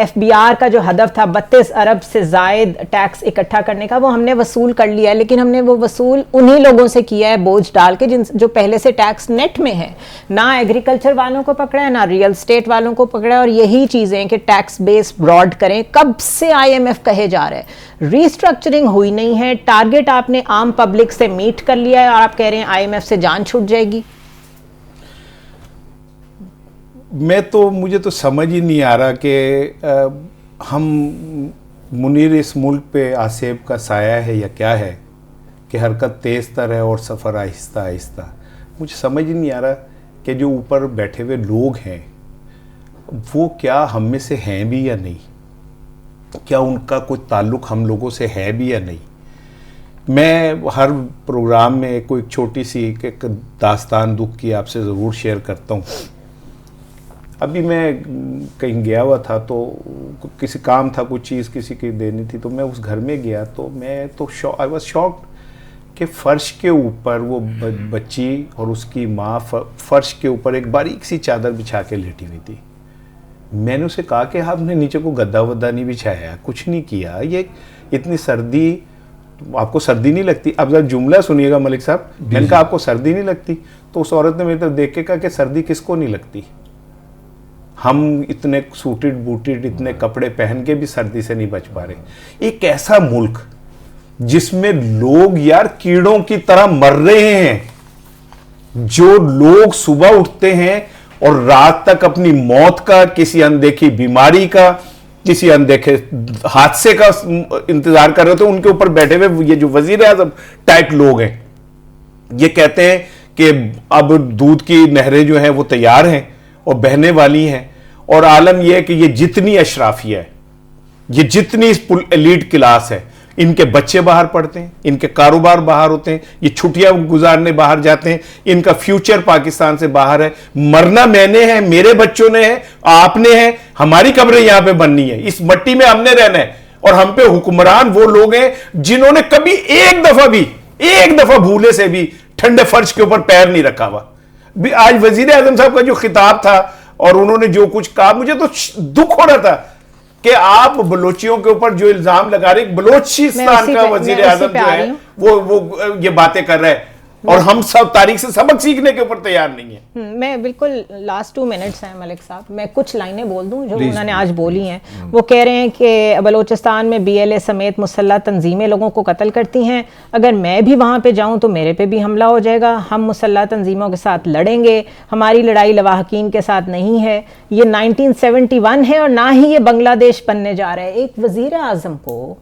FBR का जो हदफ था 32 अरब से जायद टैक्स इकट्ठा करने का, वो हमने वसूल कर लिया है। लेकिन हमने वो वसूल उन्हीं लोगों से किया है बोझ डाल के जो पहले से टैक्स नेट में है। ना एग्रीकल्चर वालों को पकड़ा है, ना रियल स्टेट वालों को पकड़ा है। और यही चीज़ें कि टैक्स बेस ब्रॉड करें, कब से IMF कहे जा रहे हैं। रीस्ट्रक्चरिंग हुई नहीं है, टारगेट आपने आम पब्लिक से मीट कर लिया है और आप कह रहे हैं IMF से जान छूट जाएगी। मुझे तो समझ ही नहीं आ रहा कि हम मुनीर इस मुल्क पे आसेब का साया है या क्या है, कि हरकत तेज़ तर है और सफ़र आहिस्ता आहिस्ता। मुझे समझ ही नहीं आ रहा कि जो ऊपर बैठे हुए लोग हैं वो क्या हम में से हैं भी या नहीं, क्या उनका कोई ताल्लुक़ हम लोगों से है भी या नहीं। मैं हर प्रोग्राम में कोई छोटी सी एक दास्तान दुख की आपसे ज़रूर शेयर करता हूँ। अभी मैं कहीं गया हुआ था, तो किसी काम था, कुछ चीज़ किसी की देनी थी, तो मैं उस घर में गया, तो मैं तो आई वॉज शॉक्ड कि फ़र्श के ऊपर वो बच्ची और उसकी माँ फ़र्श के ऊपर एक बारीक सी चादर बिछा के लेटी हुई थी। मैंने उसे कहा कि आपने नीचे को गद्दा वद्दा नहीं बिछाया, कुछ नहीं किया, ये इतनी सर्दी, आपको सर्दी नहीं लगती? अब जरा जुमला सुनिएगा मलिक साहब, मैंने कहा आपको सर्दी नहीं लगती? तो उस औरत ने मेरी तरफ देख के कहा कि सर्दी किसको नहीं लगती, हम इतने सूटेड बूटेड इतने कपड़े पहन के भी सर्दी से नहीं बच पा रहे। एक ऐसा मुल्क जिसमें लोग यार कीड़ों की तरह मर रहे हैं, जो लोग सुबह उठते हैं और रात तक अपनी मौत का, किसी अनदेखी बीमारी का, किसी अनदेखे हादसे का इंतजार कर रहे थे, उनके ऊपर बैठे हुए ये जो वजीर आज़म टाइप लोग हैं, ये कहते हैं कि अब दूध की नहरें जो हैं वो तैयार हैं और बहने वाली हैं। और आलम यह है कि ये जितनी अशराफिया है, ये जितनी एलीट क्लास है, इनके बच्चे बाहर पढ़ते हैं, इनके कारोबार बाहर होते हैं, ये छुट्टियां गुजारने बाहर जाते हैं, इनका फ्यूचर पाकिस्तान से बाहर है। मरना मैंने है, मेरे बच्चों ने है, आपने है, हमारी कब्रें यहां पे बननी है, इस मट्टी में हमने रहना है। और हम पे हुक्मरान वो लोग हैं जिन्होंने कभी एक दफा भूले से भी ठंडे फर्श के ऊपर पैर नहीं रखा हुआ। आज वजीर आजम साहब का जो खिताब था और उन्होंने जो कुछ कहा, मुझे तो दुख हो रहा था कि आप बलोचियों के ऊपर जो इल्जाम लगा रहे, बलोचिस्तान का वजीर आजम जो है वो ये बातें कर रहा है, और हम सब तारीख से सबक सीखने के ऊपर तैयार नहीं है। मैं बिल्कुल लास्ट 2 मिनट्स हैं मलिक साहब, मैं कुछ लाइनें बोल दूं जो उन्होंने आज बोली हैं। वो कह रहे हैं कि बलोचिस्तान में BLA समेत मुसल्लह तंजीमें लोगों को कत्ल करती हैं, अगर मैं भी वहाँ पे जाऊँ तो मेरे पे भी हमला हो जाएगा, हम मुसल्लह तंजीमों के साथ लड़ेंगे, हमारी लड़ाई लवाहकीन के साथ नहीं है, ये 1971 है और ना ही ये बांग्लादेश बनने जा रहा है। एक वजीर आज़म को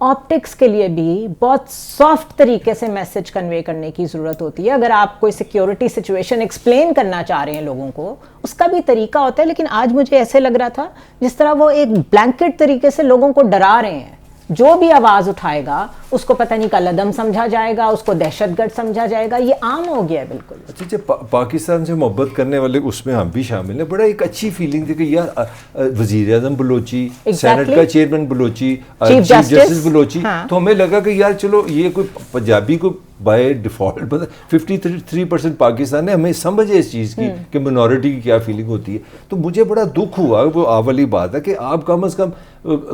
ऑप्टिक्स के लिए भी बहुत सॉफ्ट तरीके से मैसेज कन्वे करने की ज़रूरत होती है। अगर आप कोई सिक्योरिटी सिचुएशन एक्सप्लेन करना चाह रहे हैं लोगों को, उसका भी तरीका होता है। लेकिन आज मुझे ऐसे लग रहा था जिस तरह वो एक ब्लैंकेट तरीके से लोगों को डरा रहे हैं। जो भी आवाज़ उठाएगा उसको पता नहीं कलअदम समझा जाएगा, उसको दहशतगर्द समझा जाएगा। ये आम हो गया है बिल्कुल। अच्छा, जब पाकिस्तान से मोहब्बत करने वाले उसमें हम भी शामिल हैं, बड़ा एक अच्छी फीलिंग थी कि यार वजीर आजम बलोची, सेनेट का chairman Balochi, chief justice Balochi, तो हमें लगा कि यार चलो ये कोई पंजाबी को बाय डिफॉल्ट 53% पाकिस्तान है, हमें समझ है इस चीज़ की कि मिनॉरिटी की क्या फीलिंग होती है। तो मुझे बड़ा दुख हुआ, वो आ वाली बात है कि आप कम से कम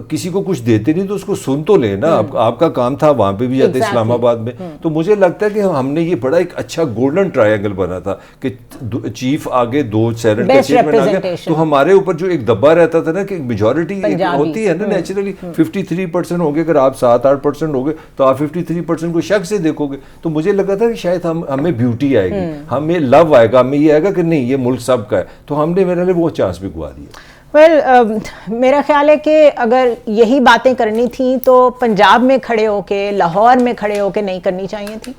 किसी को कुछ देते नहीं तो उसको सुन तो लेना। आपका काम था वहाँ पे भी जाते इस्लामाबाद में। तो मुझे लगता है कि हमने ये बड़ा एक अच्छा गोल्डन ट्रायंगल बना था कि चीफ आगे, 2 सेनेट का चेयरमैन आ गया, तो हमारे ऊपर जो एक दब्बा रहता था ना कि मेजॉरिटी होती है ना नेचुरली 53% हो गए, अगर आप 7-8% हो गए तो आप 53% को शक से देखोगे। तो मुझे लगा था कि शायद हमें ब्यूटी आएगी, हमें लव आएगा, हमें ये आएगा कि नहीं ये मुल्क सबका है। तो हमने मेरे लिए वो चांस भी गुआ दिया। मेरा ख्याल है कि अगर यही बातें करनी थी तो पंजाब में खड़े होके, लाहौर में खड़े होके नहीं करनी चाहिए थी।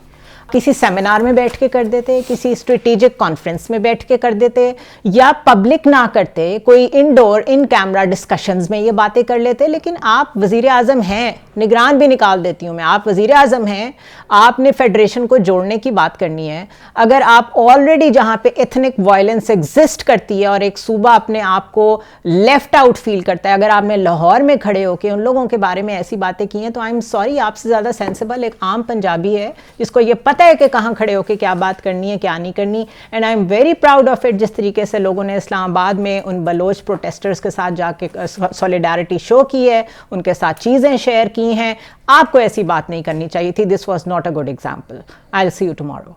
किसी सेमिनार में बैठ के कर देते, किसी स्ट्रेटेजिक कॉन्फ्रेंस में बैठ के कर देते, या पब्लिक ना करते, कोई इंडोर इन कैमरा डिस्कशंस में ये बातें कर लेते। लेकिन आप वज़ीर आज़म हैं, निगरान भी निकाल देती हूँ मैं, आप वज़ीर आज़म हैं, आपने फेडरेशन को जोड़ने की बात करनी है। अगर आप ऑलरेडी जहाँ पे एथनिक वायलेंस एग्जिस्ट करती है और एक सूबा अपने आप को लेफ्ट आउट फील करता है, अगर आपने लाहौर में खड़े होकर उन लोगों के बारे में ऐसी बातें की हैं, तो आई एम सॉरी, आपसे ज़्यादा सेंसिबल एक आम पंजाबी है जिसको ये पता है कि कहाँ खड़े होके क्या बात करनी है, क्या नहीं करनी। And I am very proud of it, जिस तरीके से लोगों ने इस्लामाबाद में उन बलोच प्रोटेस्टर्स के साथ जाके सॉलिडारिटी शो की है, उनके साथ चीज़ें शेयर की हैं। आपको ऐसी बात नहीं करनी चाहिए थी। This was not a good example. I will see you tomorrow.